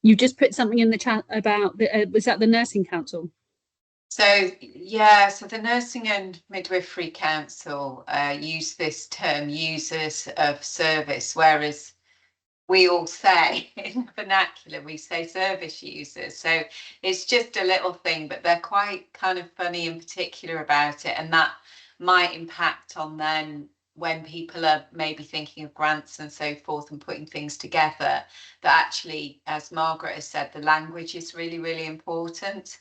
You just put something in the chat about, was that the Nursing Council? So, yeah, so the Nursing and Midwifery Council use this term users of service, whereas we all say in vernacular, we say service users. So it's just a little thing, but they're quite kind of funny and particular about it. And that might impact on then when people are maybe thinking of grants and so forth and putting things together, that actually, as Margaret has said, the language is really, really important.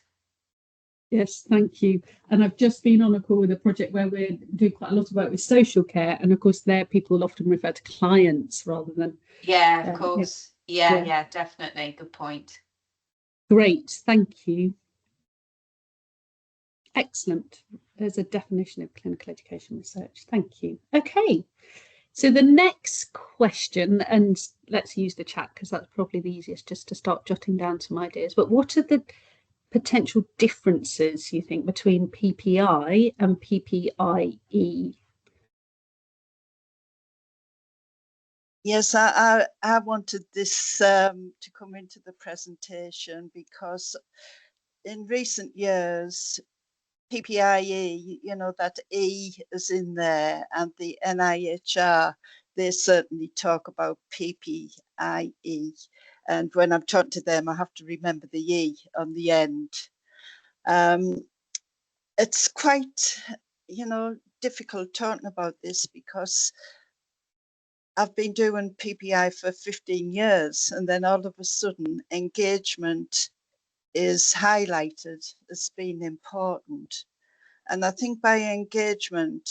Yes, thank you. And I've just been on a call with a project where we're doing quite a lot of work with social care. And of course, there people will often refer to clients rather than... Yeah, of course. Yeah, definitely. Good point. Great, thank you. Excellent. There's a definition of clinical education research. Thank you. Okay, so the next question, and let's use the chat because that's probably the easiest, just to start jotting down some ideas. But what are the potential differences, you think, between PPI and PPIE? Yes, I wanted this to come into the presentation because in recent years, PPIE, you know, that E is in there, and the NIHR, they certainly talk about PPIE. And when I'm talking to them, I have to remember the E on the end. It's quite, you know, difficult talking about this because I've been doing PPI for 15 years, and then all of a sudden engagement is highlighted as being important. And I think by engagement,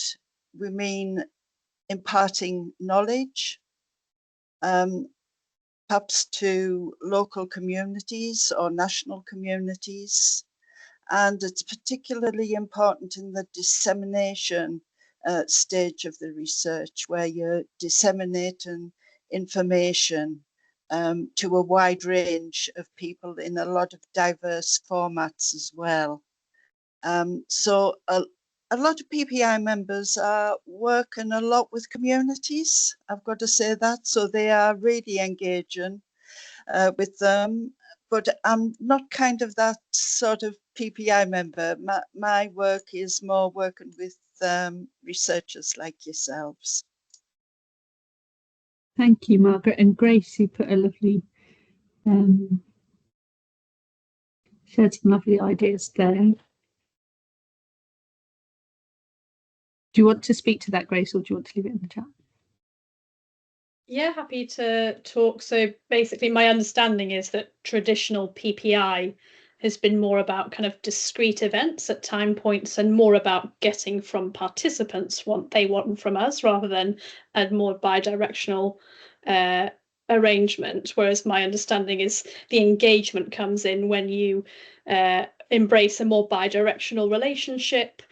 we mean imparting knowledge, perhaps to local communities or national communities. And it's particularly important in the dissemination stage of the research, where you're disseminating information to a wide range of people in a lot of diverse formats as well. So a lot of PPI members are working a lot with communities, I've got to say that, so they are really engaging with them. But I'm not kind of that sort of PPI member. My work is more working with researchers like yourselves. Thank you, Margaret. And Grace, you put a lovely, shared some lovely ideas there. Do you want to speak to that, Grace, or do you want to leave it in the chat? Yeah, happy to talk. So basically, my understanding is that traditional PPI has been more about kind of discrete events at time points and more about getting from participants what they want from us rather than a more bi-directional arrangement. Whereas my understanding is the engagement comes in when you embrace a more bi-directional relationship.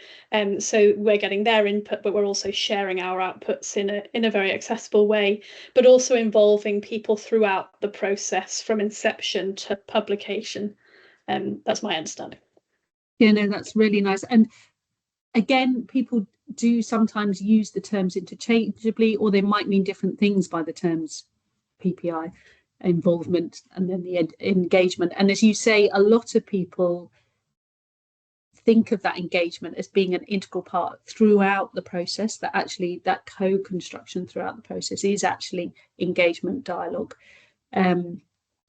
So we're getting their input, but we're also sharing our outputs in a very accessible way, but also involving people throughout the process from inception to publication. That's my understanding. Yeah, no, that's really nice. And again, people do sometimes use the terms interchangeably, or they might mean different things by the terms PPI, involvement, and then the engagement. And as you say, a lot of people think of that engagement as being an integral part throughout the process, that actually that co-construction throughout the process is actually engagement, dialogue.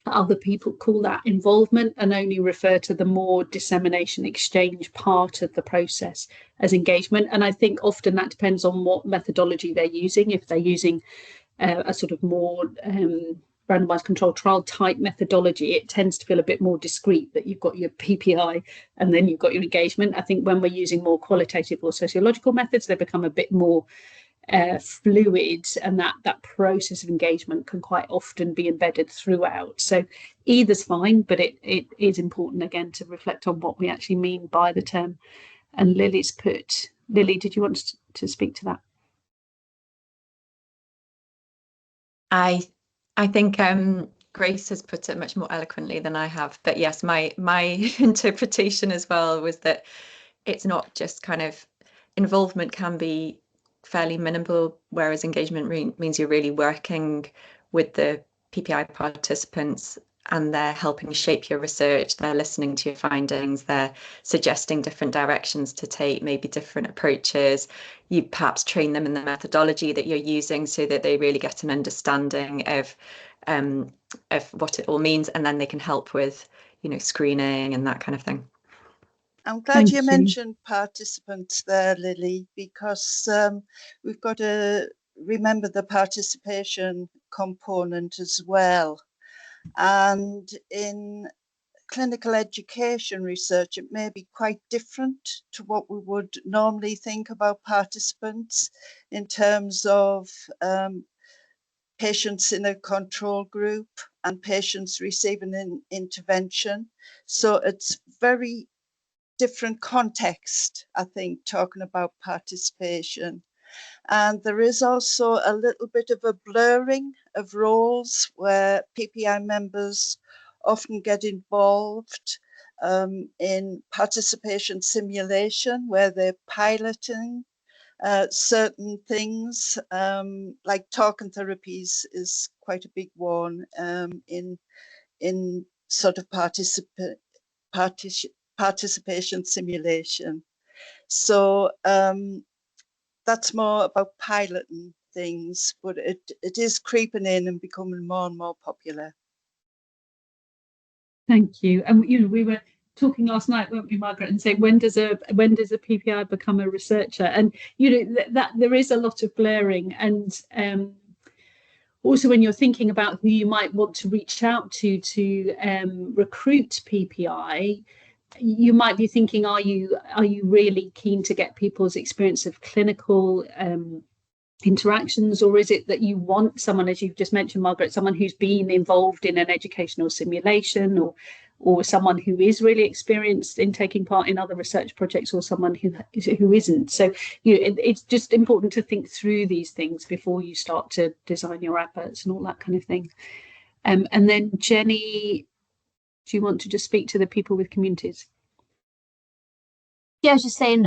Other people call that involvement and only refer to the more dissemination exchange part of the process as engagement. And I think often that depends on what methodology they're using. If they're using a sort of more randomized controlled trial type methodology, it tends to feel a bit more discrete, that you've got your PPI and then you've got your engagement. I think when we're using more qualitative or sociological methods, they become a bit more fluid, and that process of engagement can quite often be embedded throughout. So either's fine, but it is important again to reflect on what we actually mean by the term. And Lily, did you want to speak to that? I think Grace has put it much more eloquently than I have. But yes, my interpretation as well was that it's not just kind of involvement can be fairly minimal, whereas engagement means you're really working with the PPI participants and they're helping shape your research, they're listening to your findings, they're suggesting different directions to take, maybe different approaches. You perhaps train them in the methodology that you're using so that they really get an understanding of what it all means, and then they can help with, screening and that kind of thing. I'm glad you mentioned participants there, Lily, because we've got to remember the participation component as well. And in clinical education research, it may be quite different to what we would normally think about participants in terms of patients in a control group and patients receiving an intervention. So it's very different context, I think, talking about participation. And there is also a little bit of a blurring of roles where PPI members often get involved in participation simulation, where they're piloting certain things, like talking therapies is quite a big one in sort of participation simulation. So that's more about piloting things, but it is creeping in and becoming more and more popular. Thank you. And we were talking last night, weren't we, Margaret, and saying when does a PPI become a researcher? And that there is a lot of blurring, and also when you're thinking about who you might want to reach out to recruit PPI, you might be thinking, are you really keen to get people's experience of clinical interactions, or is it that you want someone, as you've just mentioned, Margaret, someone who's been involved in an educational simulation, or someone who is really experienced in taking part in other research projects, or someone who isn't? So it's just important to think through these things before you start to design your adverts and all that kind of thing. And then Jenny, do you want to just speak to the people with communities? Yeah, I was just saying,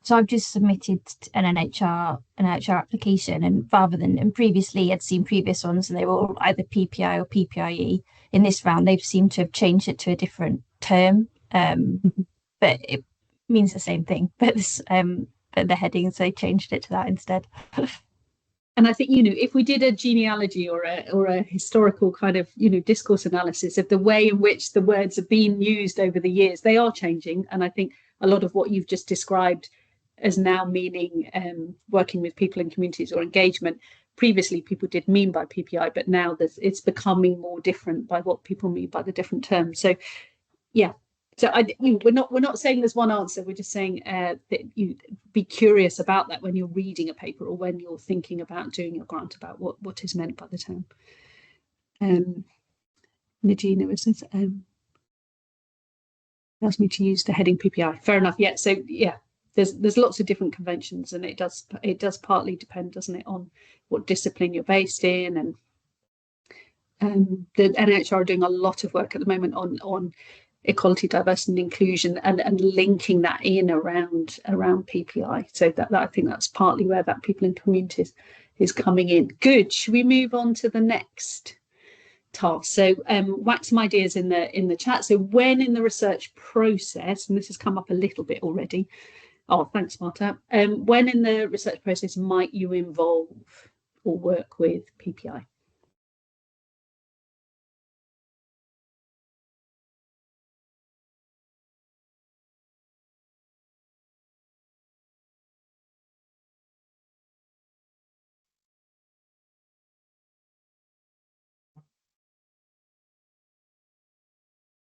so I've just submitted an NHR application, and rather than, and previously I'd seen previous ones and they were all either PPI or PPIE. In this round, they've seemed to have changed it to a different term, but it means the same thing. But the headings, they changed it to that instead. And I think, you know, if we did a genealogy or a historical kind of, you know, discourse analysis of the way in which the words have been used over the years, they are changing. And I think a lot of what you've just described as now meaning working with people in communities or engagement. Previously, people did mean by PPI, but now it's becoming more different by what people mean by the different terms. So, yeah. So we're not saying there's one answer. We're just saying that you be curious about that when you're reading a paper or when you're thinking about doing your grant about what is meant by the term. Nagina was asked me to use the heading PPI. Fair enough. Yeah. So yeah, there's lots of different conventions, and it does partly depend, doesn't it, on what discipline you're based in, and the NHR are doing a lot of work at the moment on equality, diversity and inclusion, and linking that in around PPI. So that I think that's partly where that people in communities is coming in. Good. Should we move on to the next task? So whack some ideas in the chat. So when in the research process, and this has come up a little bit already. Oh, thanks, Marta. When in the research process might you involve or work with PPI?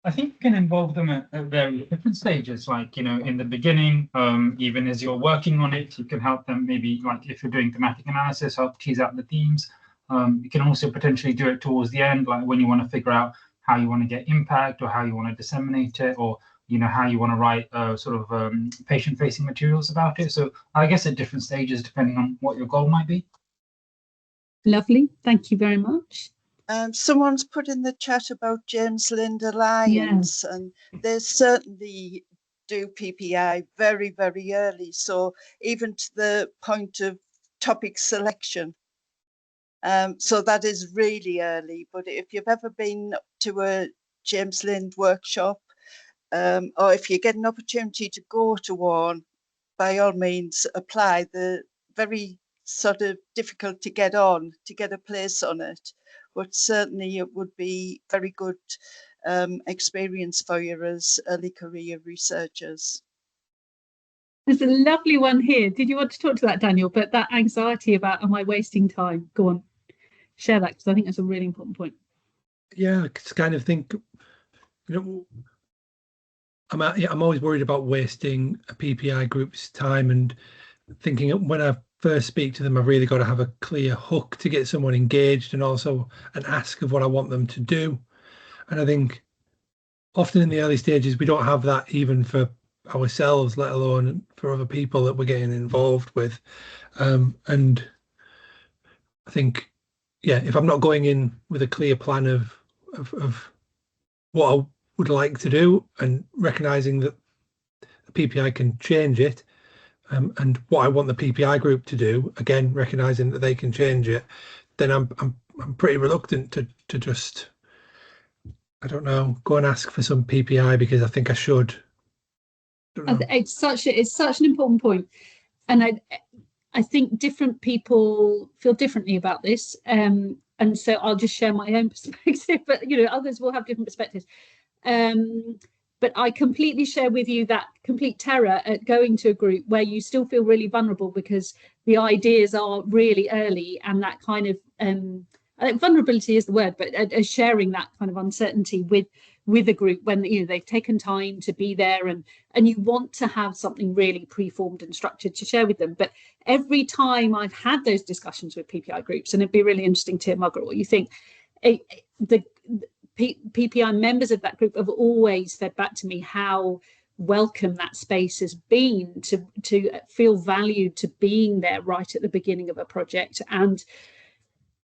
I think you can involve them at very different stages, like, you know, in the beginning, even as you're working on it, you can help them, maybe like if you're doing thematic analysis, help tease out the themes. You can also potentially do it towards the end, like when you want to figure out how you want to get impact or how you want to disseminate it, or, you know, how you want to write sort of patient-facing materials about it. So I guess at different stages, depending on what your goal might be. Lovely. Thank you very much. Someone's put in the chat about James Lind Alliance, and they certainly do PPI very, very early. So even to the point of topic selection. So that is really early. But if you've ever been to a James Lind workshop, or if you get an opportunity to go to one, by all means apply. The very sort of difficult to get a place on it. But certainly it would be very good experience for you as early career researchers. There's a lovely one here. Did you want to talk to that, Daniel? But that anxiety about, am I wasting time? Go on, share that, because I think that's a really important point. Yeah, I kind of think, you know, I'm always worried about wasting a PPI group's time, and thinking when I first speak to them, I've really got to have a clear hook to get someone engaged, and also an ask of what I want them to do. And I think often in the early stages, we don't have that even for ourselves, let alone for other people that we're getting involved with. And I think, yeah, if I'm not going in with a clear plan of what I would like to do, and recognizing that the PPI can change it, and what I want the PPI group to do, again recognizing that they can change it, then I'm pretty reluctant to just, I don't know, go and ask for some PPI because I think I should. It's such an important point, and I think different people feel differently about this, and so I'll just share my own perspective. But you know, others will have different perspectives. But I completely share with you that complete terror at going to a group where you still feel really vulnerable because the ideas are really early, and that kind of I think vulnerability is the word, but sharing that kind of uncertainty with a group when, you know, they've taken time to be there, and you want to have something really preformed and structured to share with them. But every time I've had those discussions with PPI groups, and it'd be really interesting to hear, Margaret, what you think, the PPI members of that group have always said back to me how welcome that space has been to feel valued, to being there right at the beginning of a project. And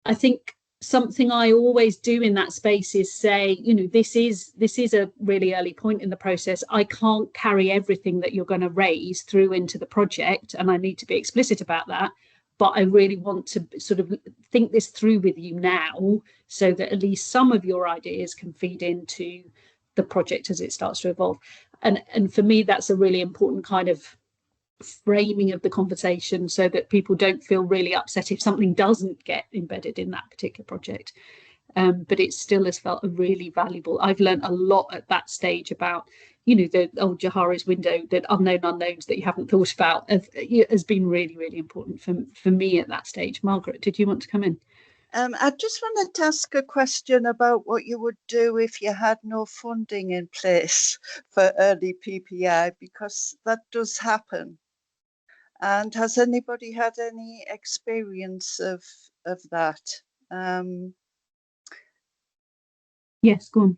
I think something I always do in that space is say, you know, this is a really early point in the process. I can't carry everything that you're going to raise through into the project, and I need to be explicit about that. But I really want to sort of think this through with you now, so that at least some of your ideas can feed into the project as it starts to evolve. And for me, that's a really important kind of framing of the conversation so that people don't feel really upset if something doesn't get embedded in that particular project. But it still has felt a really valuable. I've learned a lot at that stage about, you know, the old Johari's window, that unknown unknowns that you haven't thought about, has been really, really important for me at that stage. Margaret, did you want to come in? I just wanted to ask a question about what you would do if you had no funding in place for early PPI, because that does happen. And has anybody had any experience of that? Yes, go on.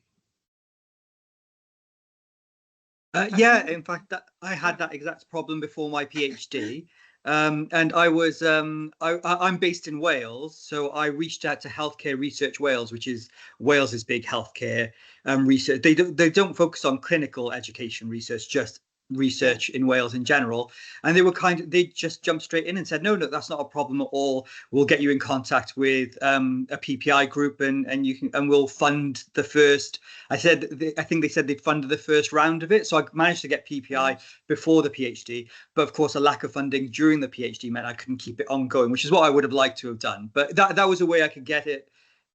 Yeah, in fact, I had that exact problem before my PhD. And I was, I'm based in Wales, so I reached out to Healthcare Research Wales, which is Wales's big healthcare research. They don't focus on clinical education research, just research in Wales in general. And they just jumped straight in and said, no, that's not a problem at all. We'll get you in contact with a PPI group, and we'll fund the first. I think they said they'd funded the first round of it. So I managed to get PPI before the PhD, but of course a lack of funding during the PhD meant I couldn't keep it ongoing, which is what I would have liked to have done. But that was a way I could get it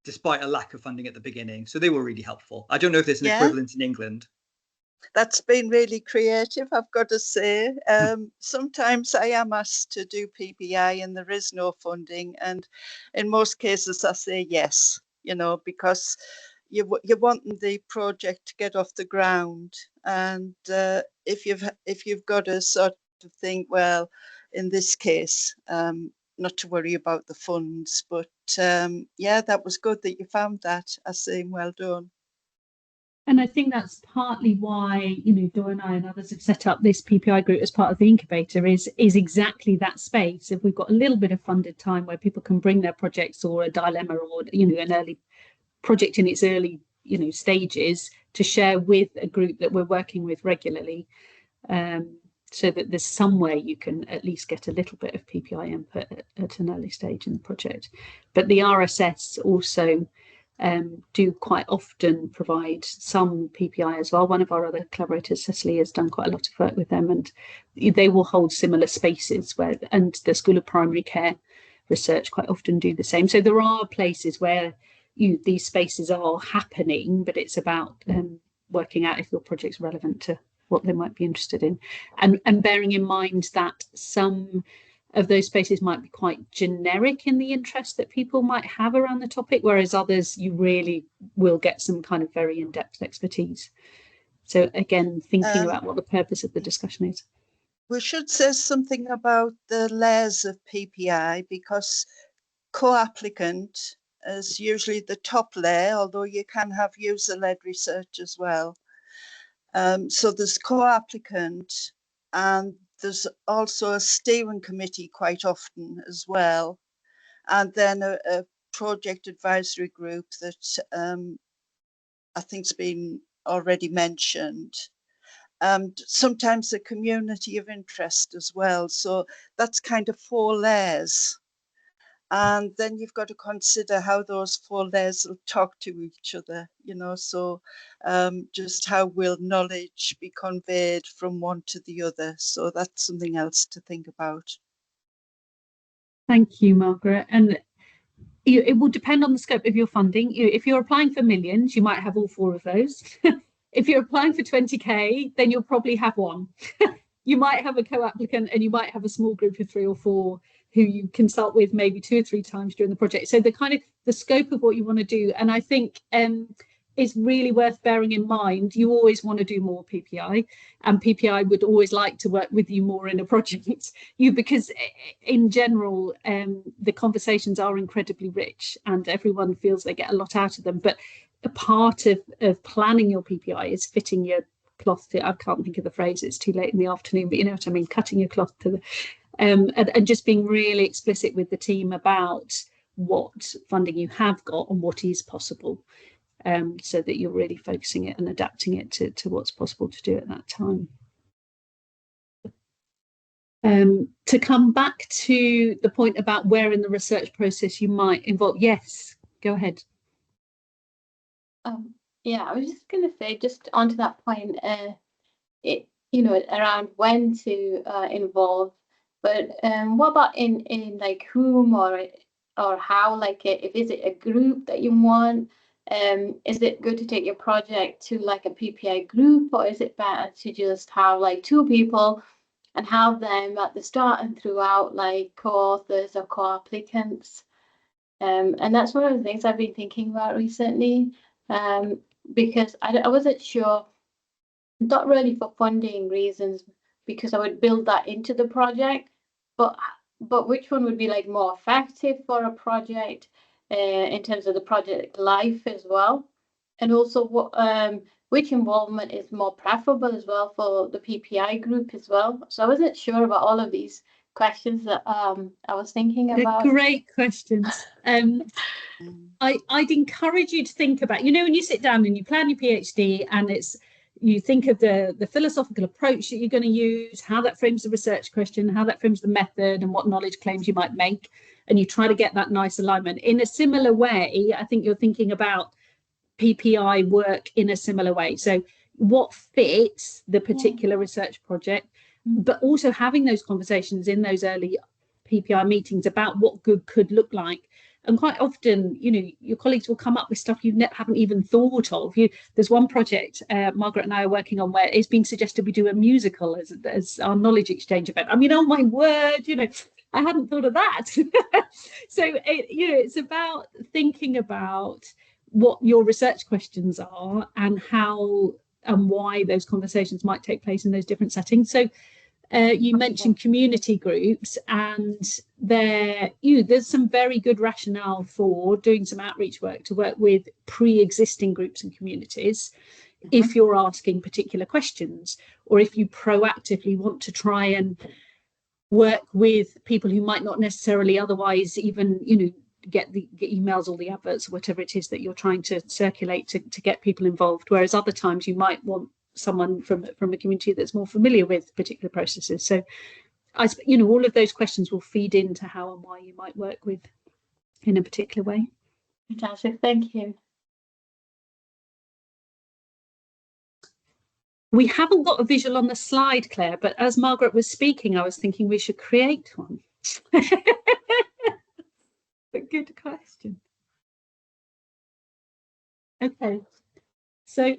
despite a lack of funding at the beginning. So they were really helpful. I don't know if there's an equivalent in England. That's been really creative, I've got to say. Sometimes I am asked to do PPI and there is no funding, and in most cases I say yes, you know, because you want the project to get off the ground, and if you've got to sort of think, well, in this case, not to worry about the funds, but yeah, that was good that you found that. I say well done. And I think that's partly why, you know, Dora and I and others have set up this PPI group as part of the incubator, is exactly that space. If we've got a little bit of funded time where people can bring their projects or a dilemma or, you know, an early project in its early, you know, stages to share with a group that we're working with regularly, so that there's some way you can at least get a little bit of PPI input at an early stage in the project. But the RSS also do quite often provide some PPI as well. One of our other collaborators, Cecily, has done quite a lot of work with them, and they will hold similar spaces and the School of Primary Care Research quite often do the same. So there are places where these spaces are happening, but it's about working out if your project's relevant to what they might be interested in, and bearing in mind that some of those spaces might be quite generic in the interest that people might have around the topic, whereas others you really will get some kind of very in-depth expertise. So again, thinking about what the purpose of the discussion is. We should say something about the layers of PPI, because co-applicant is usually the top layer, although you can have user-led research as well. So there's co-applicant, and there's also a steering committee quite often as well, and then a project advisory group that I think's been already mentioned. Sometimes a community of interest as well. So that's kind of 4 layers. And then you've got to consider how those 4 layers will talk to each other, you know, so just how will knowledge be conveyed from one to the other. So that's something else to think about. Thank you, Margaret. And it will depend on the scope of your funding. If you're applying for millions, you might have all 4 of those. If you're applying for 20k, then you'll probably have 1. You might have a co-applicant, and you might have a small group of 3 or 4 who you consult with maybe 2 or 3 times during the project. So the scope of what you want to do, and I think is really worth bearing in mind. You always want to do more PPI, and PPI would always like to work with you more in a project. Because in general, the conversations are incredibly rich, and everyone feels they get a lot out of them. But a part of planning your PPI is fitting your cloth to, I can't think of the phrase, it's too late in the afternoon, but you know what I mean, cutting your cloth to the and just being really explicit with the team about what funding you have got and what is possible, so that you're really focusing it and adapting it to what's possible to do at that time. To come back to the point about where in the research process you might involve, yes, go ahead. Yeah, I was just going to say, just onto that point, you know, around when to involve. But what about in like whom or how? Like, if is it a group that you want? Is it good to take your project to like a PPI group, or is it better to just have like 2 people and have them at the start and throughout, like co-authors or co-applicants? And that's one of the things I've been thinking about recently, because I wasn't sure, not really for funding reasons, because I would build that into the project, but which one would be like more effective for a project in terms of the project life as well, and also what which involvement is more preferable as well for the PPI group as well. So I wasn't sure about all of these questions that I was thinking about. Great questions. I'd encourage you to think about, you know, when you sit down and you plan your PhD, and you think of the philosophical approach that you're going to use, how that frames the research question, how that frames the method, and what knowledge claims you might make, and you try to get that nice alignment. In a similar way, I think you're thinking about PPI work in a similar way. So what fits the particular research project, but also having those conversations in those early PPI meetings about what good could look like. And quite often, you know, your colleagues will come up with stuff you haven't even thought of. There's one project Margaret and I are working on where it's been suggested we do a musical as our knowledge exchange event. I mean, oh my word, you know, I hadn't thought of that. So, you know, it's about thinking about what your research questions are and how and why those conversations might take place in those different settings. So you mentioned community groups, and there's some very good rationale for doing some outreach work to work with pre-existing groups and communities if you're asking particular questions, or if you proactively want to try and work with people who might not necessarily otherwise even, you know, get emails or the adverts or whatever it is that you're trying to circulate to get people involved, whereas other times you might want someone from a community that's more familiar with particular processes. So you know, all of those questions will feed into how and why you might work with in a particular way. Fantastic, thank you. We haven't got a visual on the slide, Claire, but as Margaret was speaking, I was thinking we should create one. A good question. Okay, so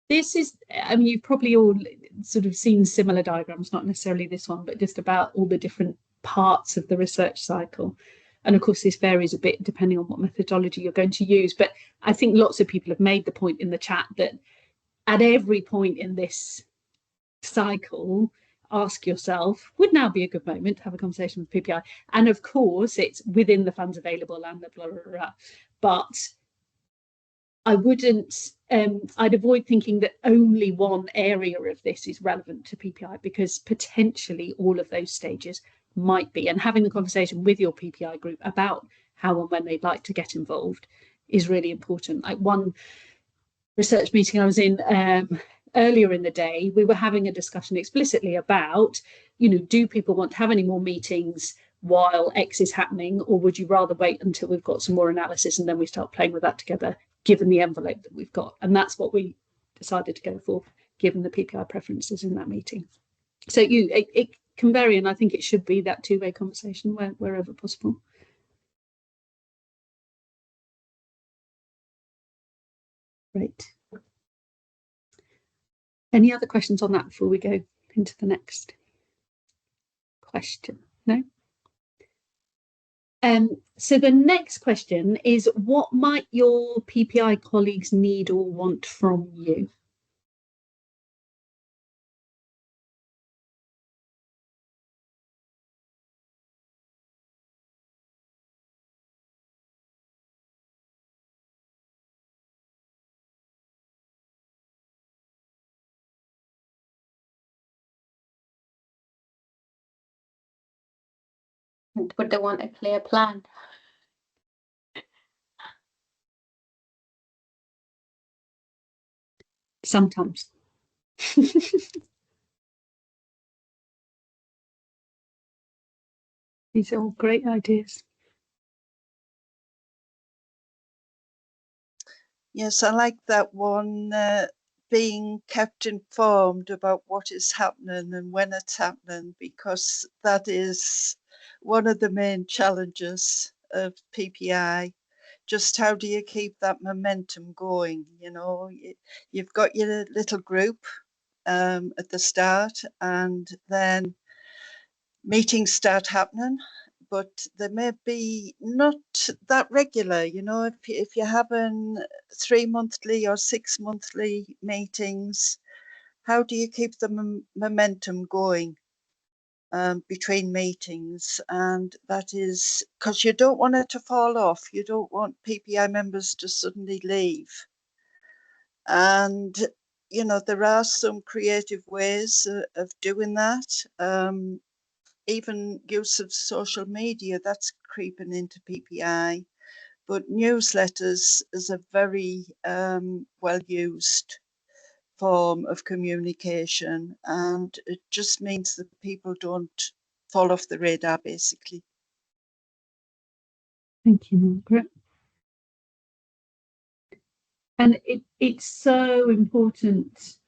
this is, I mean, you've probably all sort of seen similar diagrams, not necessarily this one, but just about all the different parts of the research cycle. And of course, this varies a bit depending on what methodology you're going to use. But I think lots of people have made the point in the chat that at every point in this cycle, ask yourself, would now be a good moment to have a conversation with PPI? And of course, it's within the funds available and the blah, blah, blah. But I wouldn't, I'd avoid thinking that only one area of this is relevant to PPI, because potentially all of those stages might be. And having the conversation with your PPI group about how and when they'd like to get involved is really important. Like one research meeting I was in earlier in the day, we were having a discussion explicitly about, you know, do people want to have any more meetings while X is happening, or would you rather wait until we've got some more analysis and then we start playing with that together, given the envelope that we've got? And that's what we decided to go for, given the PPI preferences in that meeting. So it can vary, and I think it should be that two-way conversation wherever possible. Great. Any other questions on that before we go into the next question? No? So the next question is, what might your PPI colleagues need or want from you? Would they want a clear plan? Sometimes. These are all great ideas. Yes, I like that one. being kept informed about what is happening and when it's happening, because that is one of the main challenges of PPI. Just how do you keep that momentum going? You know, you've got your little group at the start, and then meetings start happening, but they may be not that regular. You know, if you're having 3 monthly or 6 monthly meetings, how do you keep the momentum going between meetings? And that is because you don't want it to fall off. You don't want PPI members to suddenly leave. And, you know, there are some creative ways of doing that. Even use of social media, that's creeping into PPI. But newsletters is a very well used form of communication, and it just means that people don't fall off the radar, basically. Thank you, Margaret. And it's so important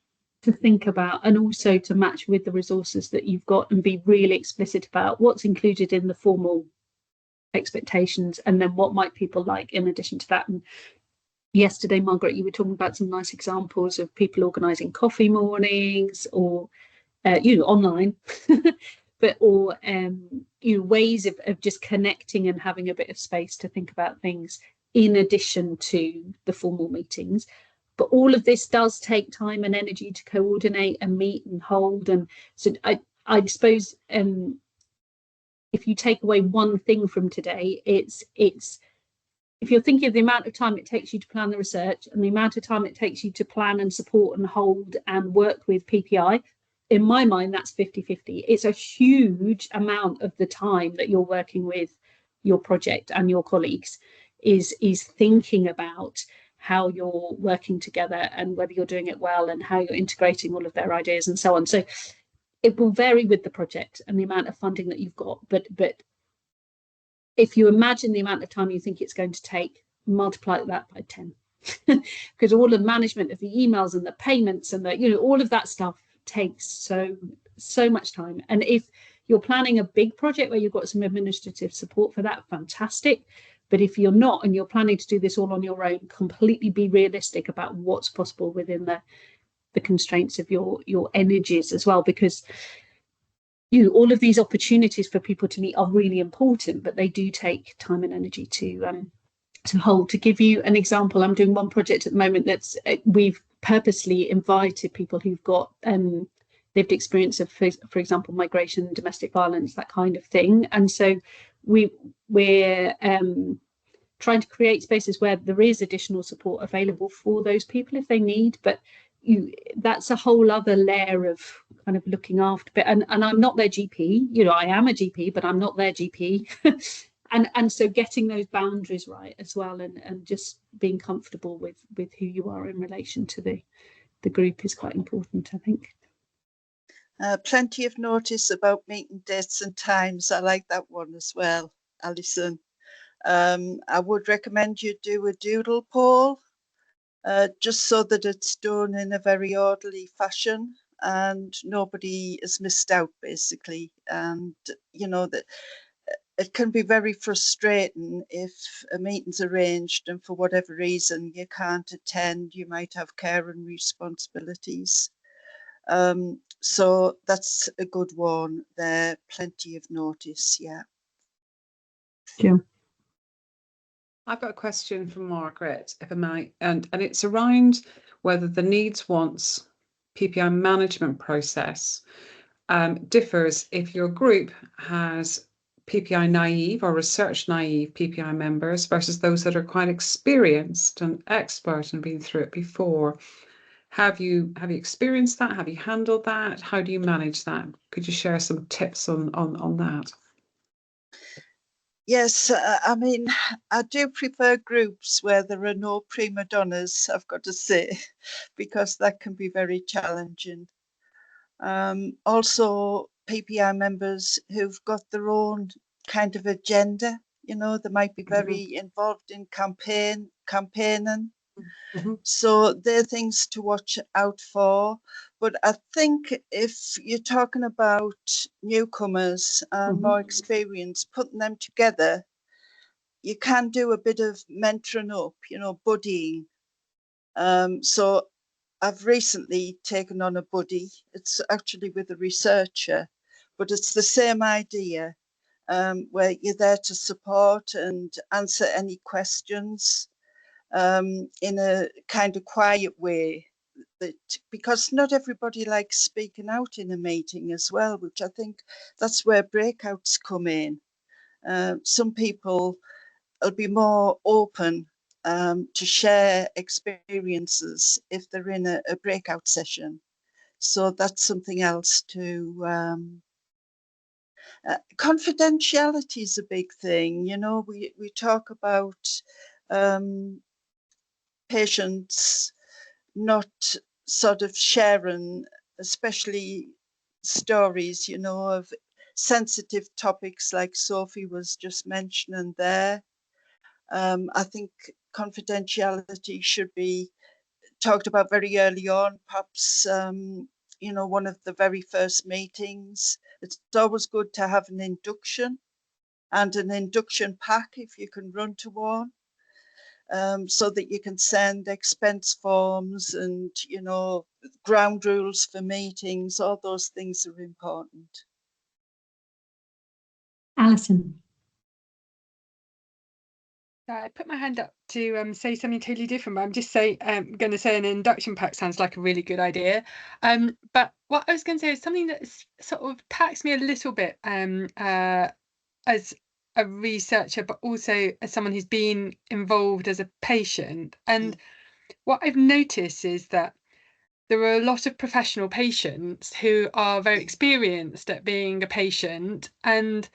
to think about, and also to match with the resources that you've got, and be really explicit about what's included in the formal expectations, and then what might people like in addition to that. And yesterday, Margaret, you were talking about some nice examples of people organising coffee mornings, or online, but or ways of just connecting and having a bit of space to think about things in addition to the formal meetings. But all of this does take time and energy to coordinate and meet and hold. And so I suppose if you take away one thing from today, it's if you're thinking of the amount of time it takes you to plan the research and the amount of time it takes you to plan and support and hold and work with PPI, in my mind, that's 50-50. It's a huge amount of the time that you're working with your project and your colleagues is thinking about how you're working together and whether you're doing it well and how you're integrating all of their ideas and so on. So it will vary with the project and the amount of funding that you've got, but if you imagine the amount of time you think it's going to take, multiply that by 10, because all the management of the emails and the payments and the all of that stuff takes so much time. And if you're planning a big project where you've got some administrative support for that, fantastic. But if you're not, and you're planning to do this all on your own, completely be realistic about what's possible within the constraints of your energies as well, because all of these opportunities for people to meet are really important, but they do take time and energy to hold. To give you an example, I'm doing one project at the moment that's we've purposely invited people who've got lived experience of, for example, migration, domestic violence, that kind of thing. And so we're trying to create spaces where there is additional support available for those people if they need, but that's a whole other layer of kind of looking after. But and I'm not their GP. I am a GP, but I'm not their GP. and so getting those boundaries right as well, and just being comfortable with who you are in relation to the group is quite important, I think. Plenty of notice about meeting dates and times. I like that one as well, Alison. I would recommend you do a doodle poll, just so that it's done in a very orderly fashion and nobody is missed out, basically. And that it can be very frustrating if a meeting's arranged and for whatever reason you can't attend. You might have care and responsibilities. So that's a good one there. Plenty of notice, yeah. Yeah. I've got a question from Margaret, if I might, and it's around whether the needs wants PPI management process differs if your group has PPI naive or research naive PPI members versus those that are quite experienced and expert and been through it before. Have you experienced that? Have you handled that? How do you manage that? Could you share some tips on that? Yes, I mean, I do prefer groups where there are no prima donnas, I've got to say, because that can be very challenging. Also, PPI members who've got their own kind of agenda, they might be very involved in campaigning, So they're things to watch out for. But I think if you're talking about newcomers and more experience, putting them together, you can do a bit of mentoring up, buddying. So I've recently taken on a buddy. It's actually with a researcher, but it's the same idea, where you're there to support and answer any questions in a kind of quiet way. Because not everybody likes speaking out in a meeting as well, which I think that's where breakouts come in. Some people will be more open to share experiences if they're in a breakout session. So that's something else to... confidentiality is a big thing. We talk about patients not sort of sharing, especially stories, of sensitive topics like Sophie was just mentioning there. I think confidentiality should be talked about very early on, perhaps, one of the very first meetings. It's always good to have an induction and an induction pack if you can run to one. So that you can send expense forms and, ground rules for meetings. All those things are important. Alison. I put my hand up to say something totally different, but I'm just going to say an induction pack sounds like a really good idea. But what I was going to say is something that sort of taxed me a little bit as a researcher, but also as someone who's been involved as a patient. And what I've noticed is that there are a lot of professional patients who are very experienced at being a patient, and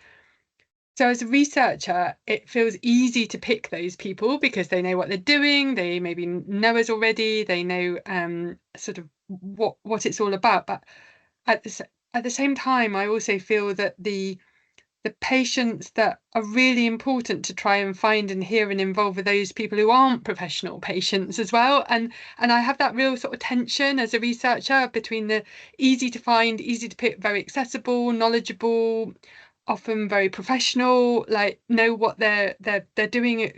so as a researcher, it feels easy to pick those people because they know what they're doing, they maybe know us already, they know sort of what it's all about. But at the same time, I also feel that the patients that are really important to try and find and hear and involve with those people who aren't professional patients as well. And I have that real sort of tension as a researcher between the easy to find, easy to pick, very accessible, knowledgeable, often very professional, like know what they're doing,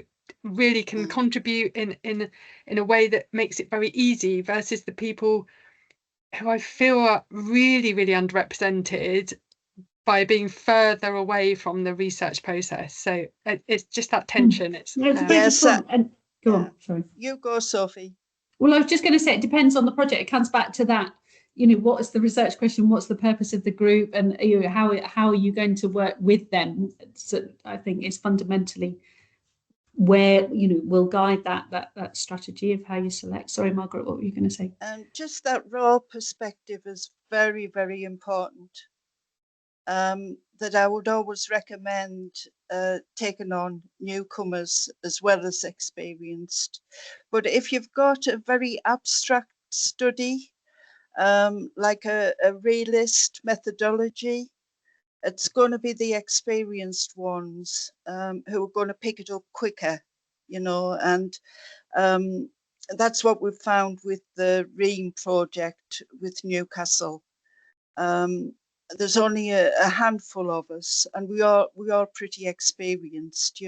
really can contribute in a way that makes it very easy, versus the people who I feel are really, really underrepresented by being further away from the research process. So it's just that tension. It's yes, and go on, sorry. You go, Sophie. Well, I was just going to say it depends on the project. It comes back to that, what is the research question, what's the purpose of the group, and how are you going to work with them? So I think it's fundamentally where will guide that strategy of how you select. Sorry, Margaret, what were you going to say? Just that raw perspective is very, very important. That I would always recommend taking on newcomers as well as experienced. But if you've got a very abstract study, like a realist methodology, it's going to be the experienced ones who are going to pick it up quicker, and that's what we've found with the REAM project with Newcastle. There's only a handful of us, and we are pretty experienced,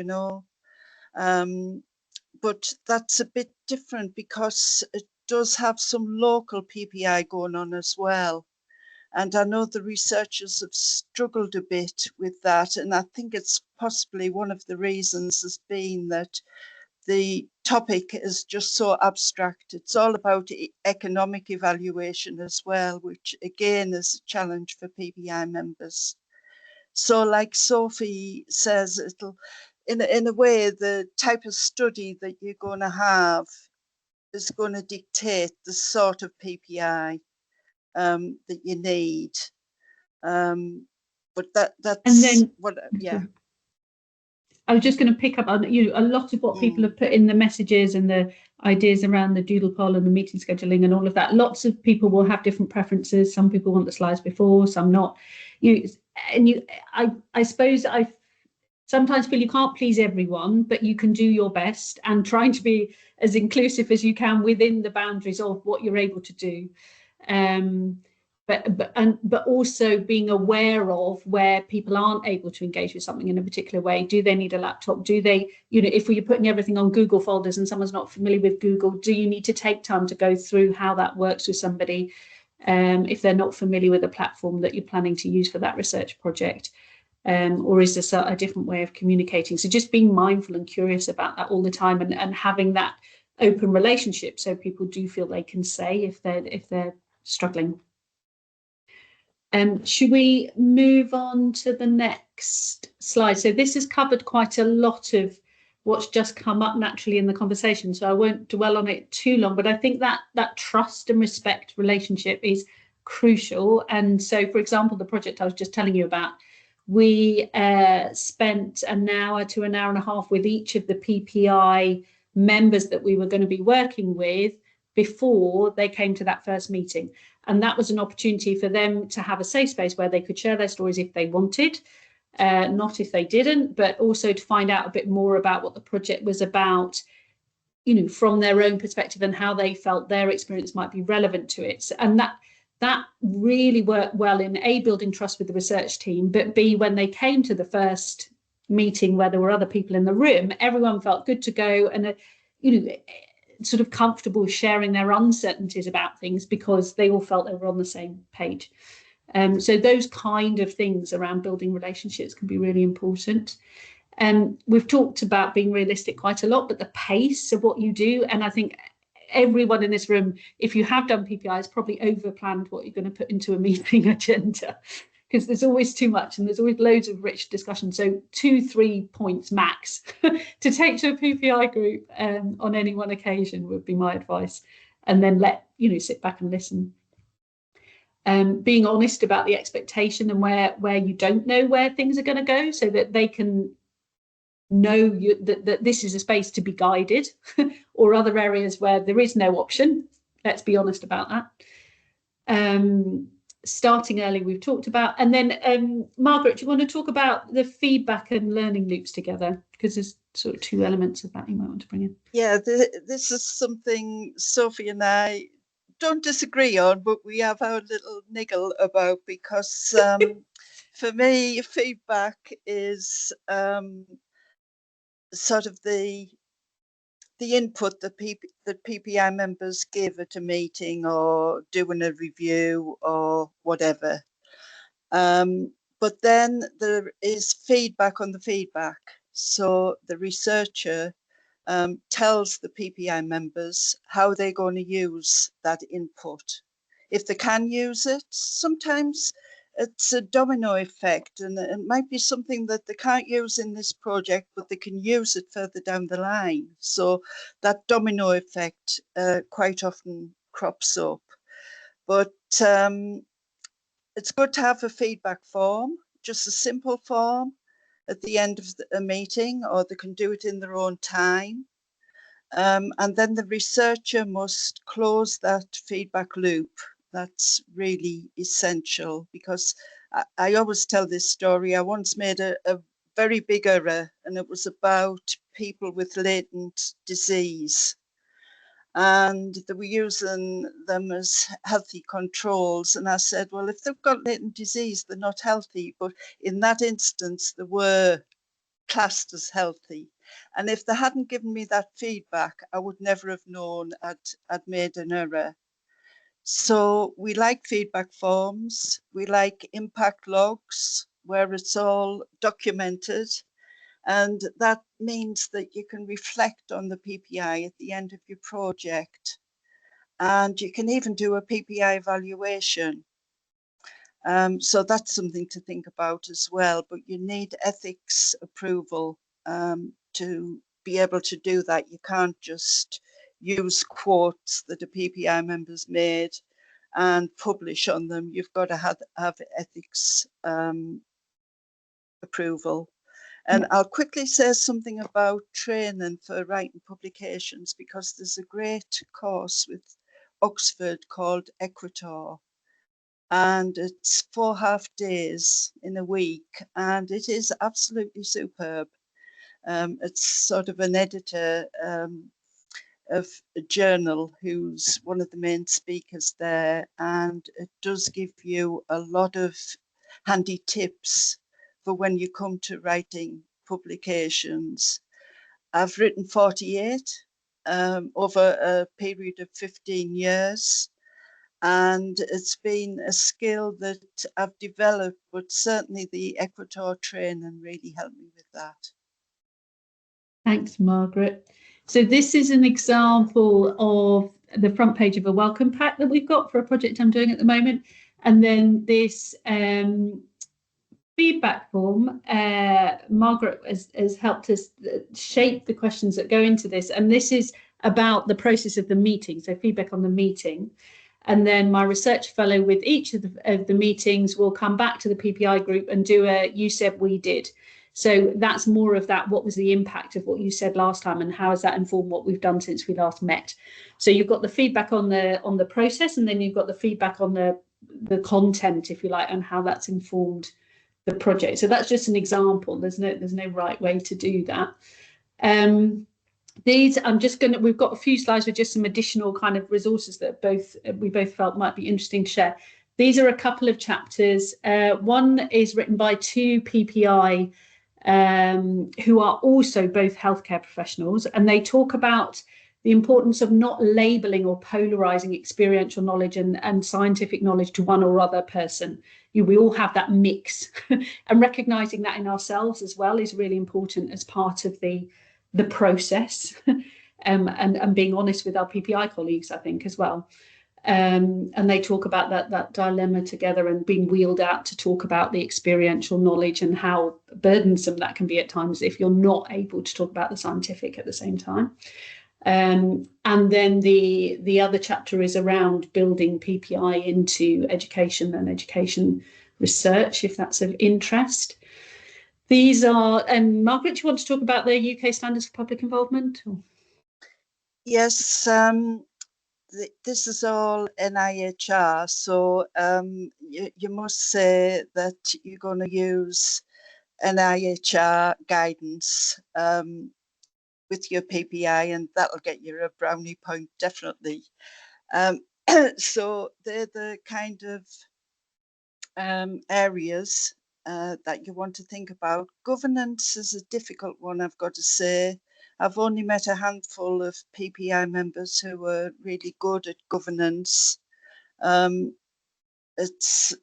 but that's a bit different because it does have some local PPI going on as well. And I know the researchers have struggled a bit with that, and I think it's possibly one of the reasons has been that the topic is just so abstract. It's all about economic evaluation as well, which again is a challenge for PPI members. So like Sophie says, it'll, in a way, the type of study that you're going to have is going to dictate the sort of PPI that you need. But that's and then what, yeah. I was just going to pick up on a lot of what people have put in the messages and the ideas around the doodle poll and the meeting scheduling and all of that. Lots of people will have different preferences. Some people want the slides before, some not. I suppose sometimes feel you can't please everyone, but you can do your best, and trying to be as inclusive as you can within the boundaries of what you're able to do. But also being aware of where people aren't able to engage with something in a particular way. Do they need a laptop? Do they, if you're putting everything on Google folders and someone's not familiar with Google, do you need to take time to go through how that works with somebody if they're not familiar with the platform that you're planning to use for that research project? Or is this a different way of communicating? So just being mindful and curious about that all the time, and having that open relationship so people do feel they can say if they're struggling. Should we move on to the next slide? So this has covered quite a lot of what's just come up naturally in the conversation, so I won't dwell on it too long, but I think that trust and respect relationship is crucial. And so, for example, the project I was just telling you about, we spent an hour to an hour and a half with each of the PPI members that we were going to be working with before they came to that first meeting. And that was an opportunity for them to have a safe space where they could share their stories if they wanted, not if they didn't, but also to find out a bit more about what the project was about, from their own perspective, and how they felt their experience might be relevant to it. And that really worked well in A, building trust with the research team, but B, when they came to the first meeting where there were other people in the room, everyone felt good to go and, sort of comfortable sharing their uncertainties about things because they all felt they were on the same page. So those kind of things around building relationships can be really important. We've talked about being realistic quite a lot, but the pace of what you do, and I think everyone in this room, if you have done PPI, has probably over-planned what you're going to put into a meeting agenda, because there's always too much and there's always loads of rich discussion. So 2-3 points max to take to a PPI group on any one occasion would be my advice, and then sit back and listen. Being honest about the expectation and where you don't know where things are going to go, so that they can know that this is a space to be guided, or other areas where there is no option. Let's be honest about that. Starting early, we've talked about. And then, Margaret, do you want to talk about the feedback and learning loops together? Because there's sort of 2 elements of that you might want to bring in. Yeah, this is something Sophie and I don't disagree on, but we have our little niggle about, because for me, feedback is sort of the input that PPI members give at a meeting or doing a review or whatever. But then there is feedback on the feedback. So the researcher tells the PPI members how they're going to use that input. If they can use it, sometimes it's a domino effect, and it might be something that they can't use in this project, but they can use it further down the line. So that domino effect quite often crops up. But it's good to have a feedback form, just a simple form at the end of a meeting, or they can do it in their own time. And then the researcher must close that feedback loop. That's really essential, because I always tell this story. I once made a very big error, and it was about people with latent disease. And they were using them as healthy controls. And I said, well, if they've got latent disease, they're not healthy. But in that instance, they were classed as healthy. And if they hadn't given me that feedback, I would never have known I'd made an error. So we like feedback forms. We like impact logs where it's all documented. And that means that you can reflect on the PPI at the end of your project. And you can even do a PPI evaluation. So that's something to think about as well. But you need ethics approval to be able to do that. You can't just use quotes that the PPI members made and publish on them. You've got to have ethics approval. And I'll quickly say something about training for writing publications, because there's a great course with Oxford called Equitor. and it's 4 half days in a week, and it is absolutely superb. It's sort of an editor of a journal who's one of the main speakers there, and it does give you a lot of handy tips for when you come to writing publications. I've written 48 over a period of 15 years, and it's been a skill that I've developed, but certainly the Equator training really helped me with that. Thanks, Margaret. So this is an example of the front page of a welcome pack that we've got for a project I'm doing at the moment. And then this feedback form, Margaret has helped us shape the questions that go into this. And this is about the process of the meeting, so feedback on the meeting. And then my research fellow with each of the meetings will come back to the PPI group and do a you said, we did. So that's more of that. What was the impact of what you said last time, and how has that informed what we've done since we last met? So you've got the feedback on the process, and then you've got the feedback on the content, if you like, and how that's informed the project. So that's just an example. There's no right way to do that. We've got a few slides with just some additional kind of resources that we both felt might be interesting to share. These are a couple of chapters. One is written by 2 PPI who are also both healthcare professionals, and they talk about the importance of not labeling or polarizing experiential knowledge and scientific knowledge to one or other person. We all have that mix, and recognizing that in ourselves as well is really important as part of the process, and being honest with our PPI colleagues, I think, as well. And they talk about that dilemma together, and being wheeled out to talk about the experiential knowledge and how burdensome that can be at times if you're not able to talk about the scientific at the same time. And then the other chapter is around building PPI into education and education research, if that's of interest. These are, Margaret, do you want to talk about the UK Standards for Public Involvement? Or? Yes, this is all NIHR, so you must say that you're going to use NIHR guidance with your PPI, and that'll get you a brownie point, definitely. So they're the kind of areas that you want to think about. Governance is a difficult one, I've got to say. I've only met a handful of PPI members who are really good at governance. It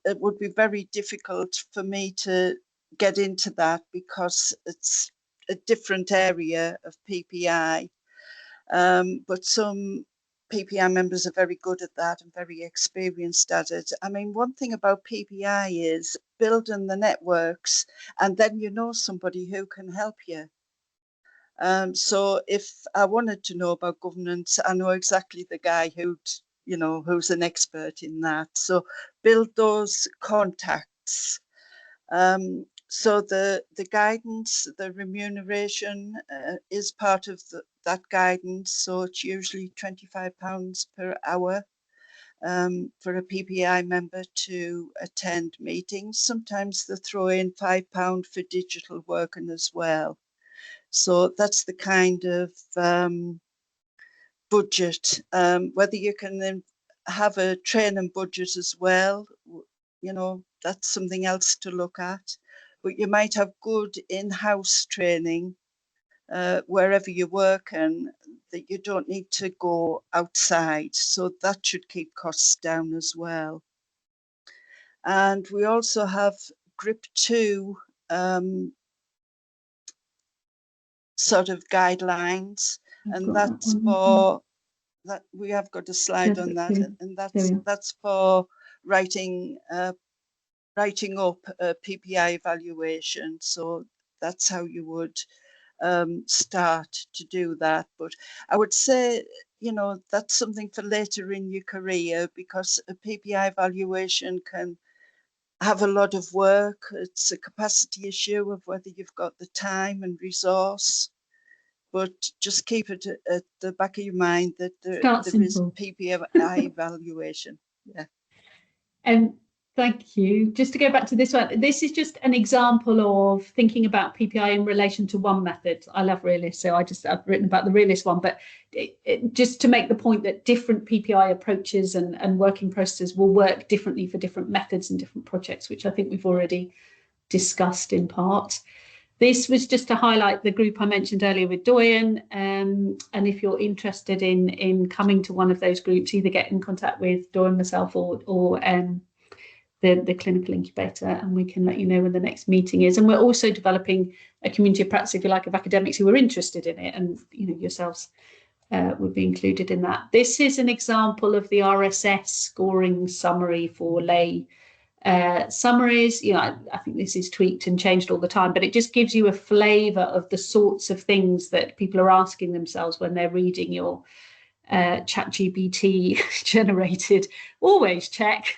would be very difficult for me to get into that because it's a different area of PPI. But some PPI members are very good at that and very experienced at it. I mean, one thing about PPI is building the networks, and then you know somebody who can help you. So if I wanted to know about governance, I know exactly the guy who's an expert in that. So build those contacts. So the guidance, the remuneration is part of that guidance. So it's usually £25 per hour for a PPI member to attend meetings. Sometimes they throw in £5 for digital working as well. So that's the kind of budget. Whether you can then have a training budget as well, that's something else to look at. But you might have good in-house training wherever you work, and that you don't need to go outside. So that should keep costs down as well. And we also have GRIP 2 sort of guidelines, and that's for that. We have got a slide on that, and that's for writing up a PPI evaluation. So that's how you would start to do that. But I would say, that's something for later in your career, because a PPI evaluation can have a lot of work. It's a capacity issue of whether you've got the time and resource. But just keep it at the back of your mind that there is PPI evaluation. Yeah. Thank you. Just to go back to this one, this is just an example of thinking about PPI in relation to one method. I love realist, so I've written about the realist one, but just to make the point that different PPI approaches and working processes will work differently for different methods and different projects, which I think we've already discussed in part. This was just to highlight the group I mentioned earlier with Doyen, and if you're interested in coming to one of those groups, either get in contact with Doyen, myself, or the clinical incubator, and we can let you know when the next meeting is. And we're also developing a community of practice, if you like, of academics who are interested in it, and yourselves would be included in that. This is an example of the RSS scoring summary for lay summaries. I think this is tweaked and changed all the time, but it just gives you a flavour of the sorts of things that people are asking themselves when they're reading your ChatGPT generated. Always check.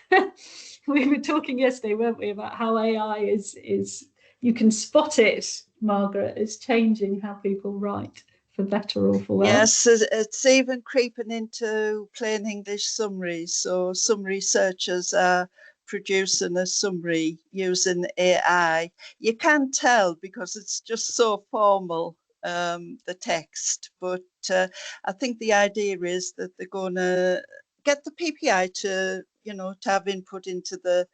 We were talking yesterday, weren't we, about how AI is you can spot it, Margaret, is changing how people write, for better or for worse. Yes, it's even creeping into plain English summaries. So some researchers are producing a summary using AI. You can't tell because it's just so formal, the text. But I think the idea is that they're going to get the PPI to have input into the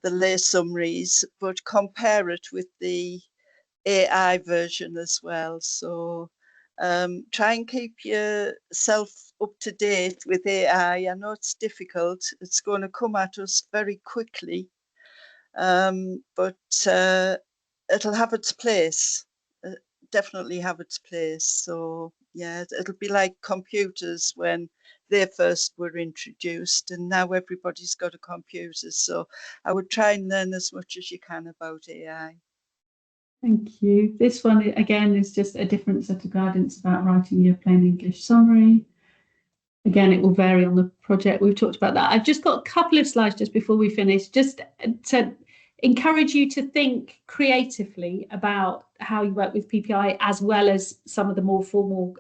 lay summaries, but compare it with the AI version as well. So try and keep yourself up to date with AI. I know it's difficult. It's going to come at us very quickly, but it'll have its place. Definitely have its place. So yeah, it'll be like computers when they first were introduced, and now everybody's got a computer. So I would try and learn as much as you can about AI. Thank you. This one again is just a different set of guidance about writing your plain English summary. Again, it will vary on the project. We've talked about that. I've just got a couple of slides just before we finish, just to encourage you to think creatively about how you work with PPI, as well as some of the more formal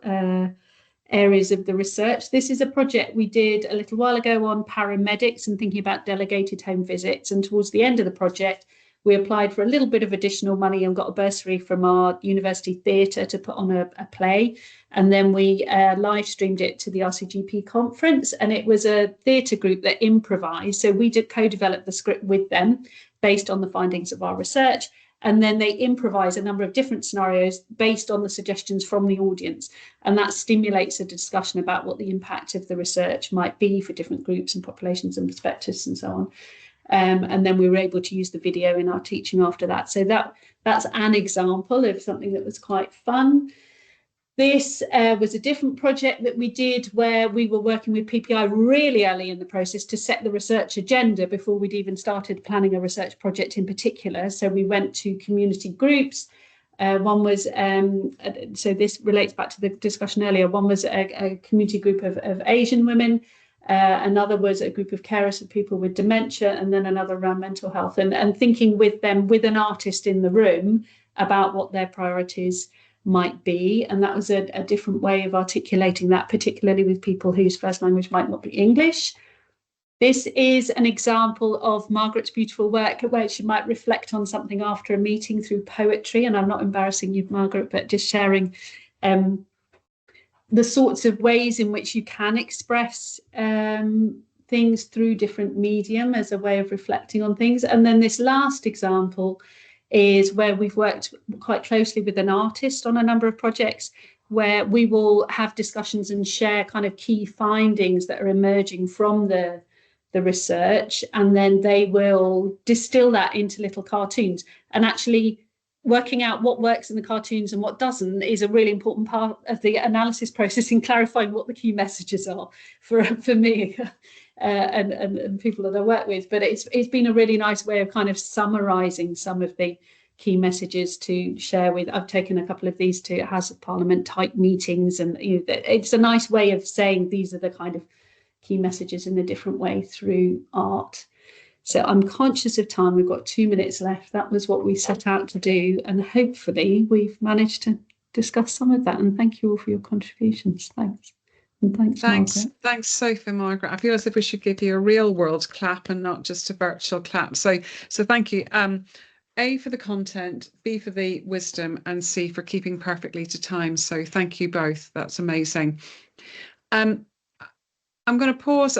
areas of the research. This is a project we did a little while ago on paramedics and thinking about delegated home visits. And towards the end of the project, we applied for a little bit of additional money and got a bursary from our university theatre to put on a play. And then we live streamed it to the RCGP conference. And it was a theatre group that improvised. So we did co-develop the script with them based on the findings of our research. And then they improvise a number of different scenarios based on the suggestions from the audience. And that stimulates a discussion about what the impact of the research might be for different groups and populations and perspectives and so on. And then we were able to use the video in our teaching after that. So that's an example of something that was quite fun. This was a different project that we did where we were working with PPI really early in the process to set the research agenda before we'd even started planning a research project in particular. So we went to community groups. One was, so this relates back to the discussion earlier, one was a community group of Asian women. Another was a group of carers of people with dementia, and then another around mental health, and thinking with them, with an artist in the room, about what their priorities might be. And that was a different way of articulating that, particularly with people whose first language might not be English. This is an example of Margaret's beautiful work where she might reflect on something after a meeting through poetry. And I'm not embarrassing you, Margaret, but just sharing the sorts of ways in which you can express things through different medium as a way of reflecting on things. And then this last example is where we've worked quite closely with an artist on a number of projects where we will have discussions and share kind of key findings that are emerging from the research, and then they will distill that into little cartoons. And actually working out what works in the cartoons and what doesn't is a really important part of the analysis process in clarifying what the key messages are for me and people that I work with. But it's been a really nice way of kind of summarising some of the key messages to share with. I've taken a couple of these to House of Parliament type meetings, and it's a nice way of saying these are the kind of key messages in a different way through art. So I'm conscious of time. We've got 2 minutes left. That was what we set out to do. And hopefully we've managed to discuss some of that. And thank you all for your contributions. Thanks. And thanks, Margaret. Thanks, Sophie, Margaret. I feel as if we should give you a real world clap and not just a virtual clap. So thank you. A, for the content, B, for the wisdom, and C, for keeping perfectly to time. So thank you both. That's amazing. I'm going to pause.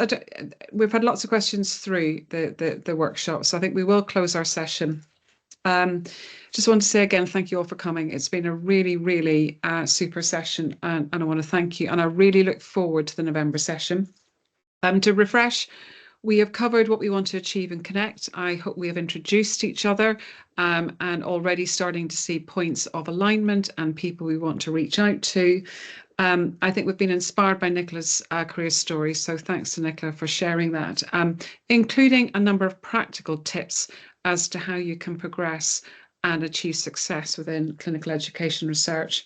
We've had lots of questions through the workshop, so I think we will close our session. Just want to say again, thank you all for coming. It's been a really, really super session, and I want to thank you. And I really look forward to the November session. To refresh, we have covered what we want to achieve and connect. I hope we have introduced each other and already starting to see points of alignment and people we want to reach out to. I think we've been inspired by Nicola's career story, so thanks to Nicola for sharing that, including a number of practical tips as to how you can progress and achieve success within clinical education research.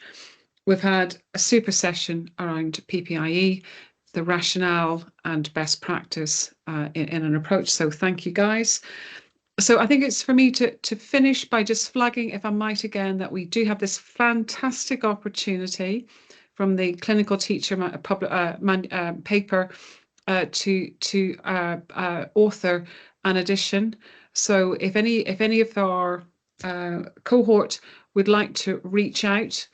We've had a super session around PPIE, the rationale and best practice in an approach, so thank you guys. So I think it's for me to finish by just flagging, if I might again, that we do have this fantastic opportunity from the clinical teacher paper to author an edition. So if any of our cohort would like to reach out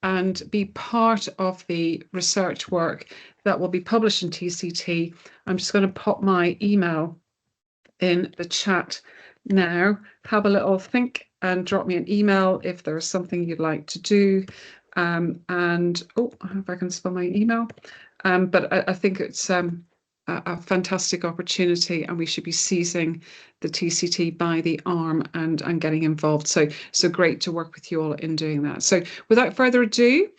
and be part of the research work that will be published in TCT, I'm just going to pop my email in the chat now. Have a little think and drop me an email if there's something you'd like to do. And if I can spell my email. But I think it's a fantastic opportunity, and we should be seizing the TCT by the arm and getting involved. So great to work with you all in doing that. So without further ado,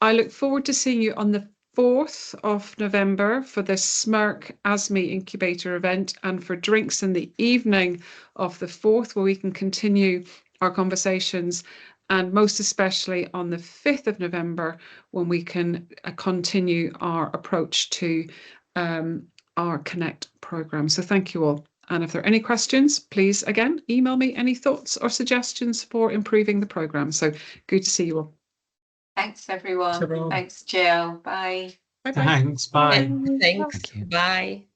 I look forward to seeing you on the 4th of November for the SMERC ASME Incubator event, and for drinks in the evening of the 4th, where we can continue our conversations, and most especially on the 5th of November, when we can continue our approach to our Connect programme. So thank you all. And if there are any questions, please, again, email me any thoughts or suggestions for improving the programme. So good to see you all. Thanks, everyone. Thanks, Jill. Bye. Thanks. Bye. Thanks. Bye.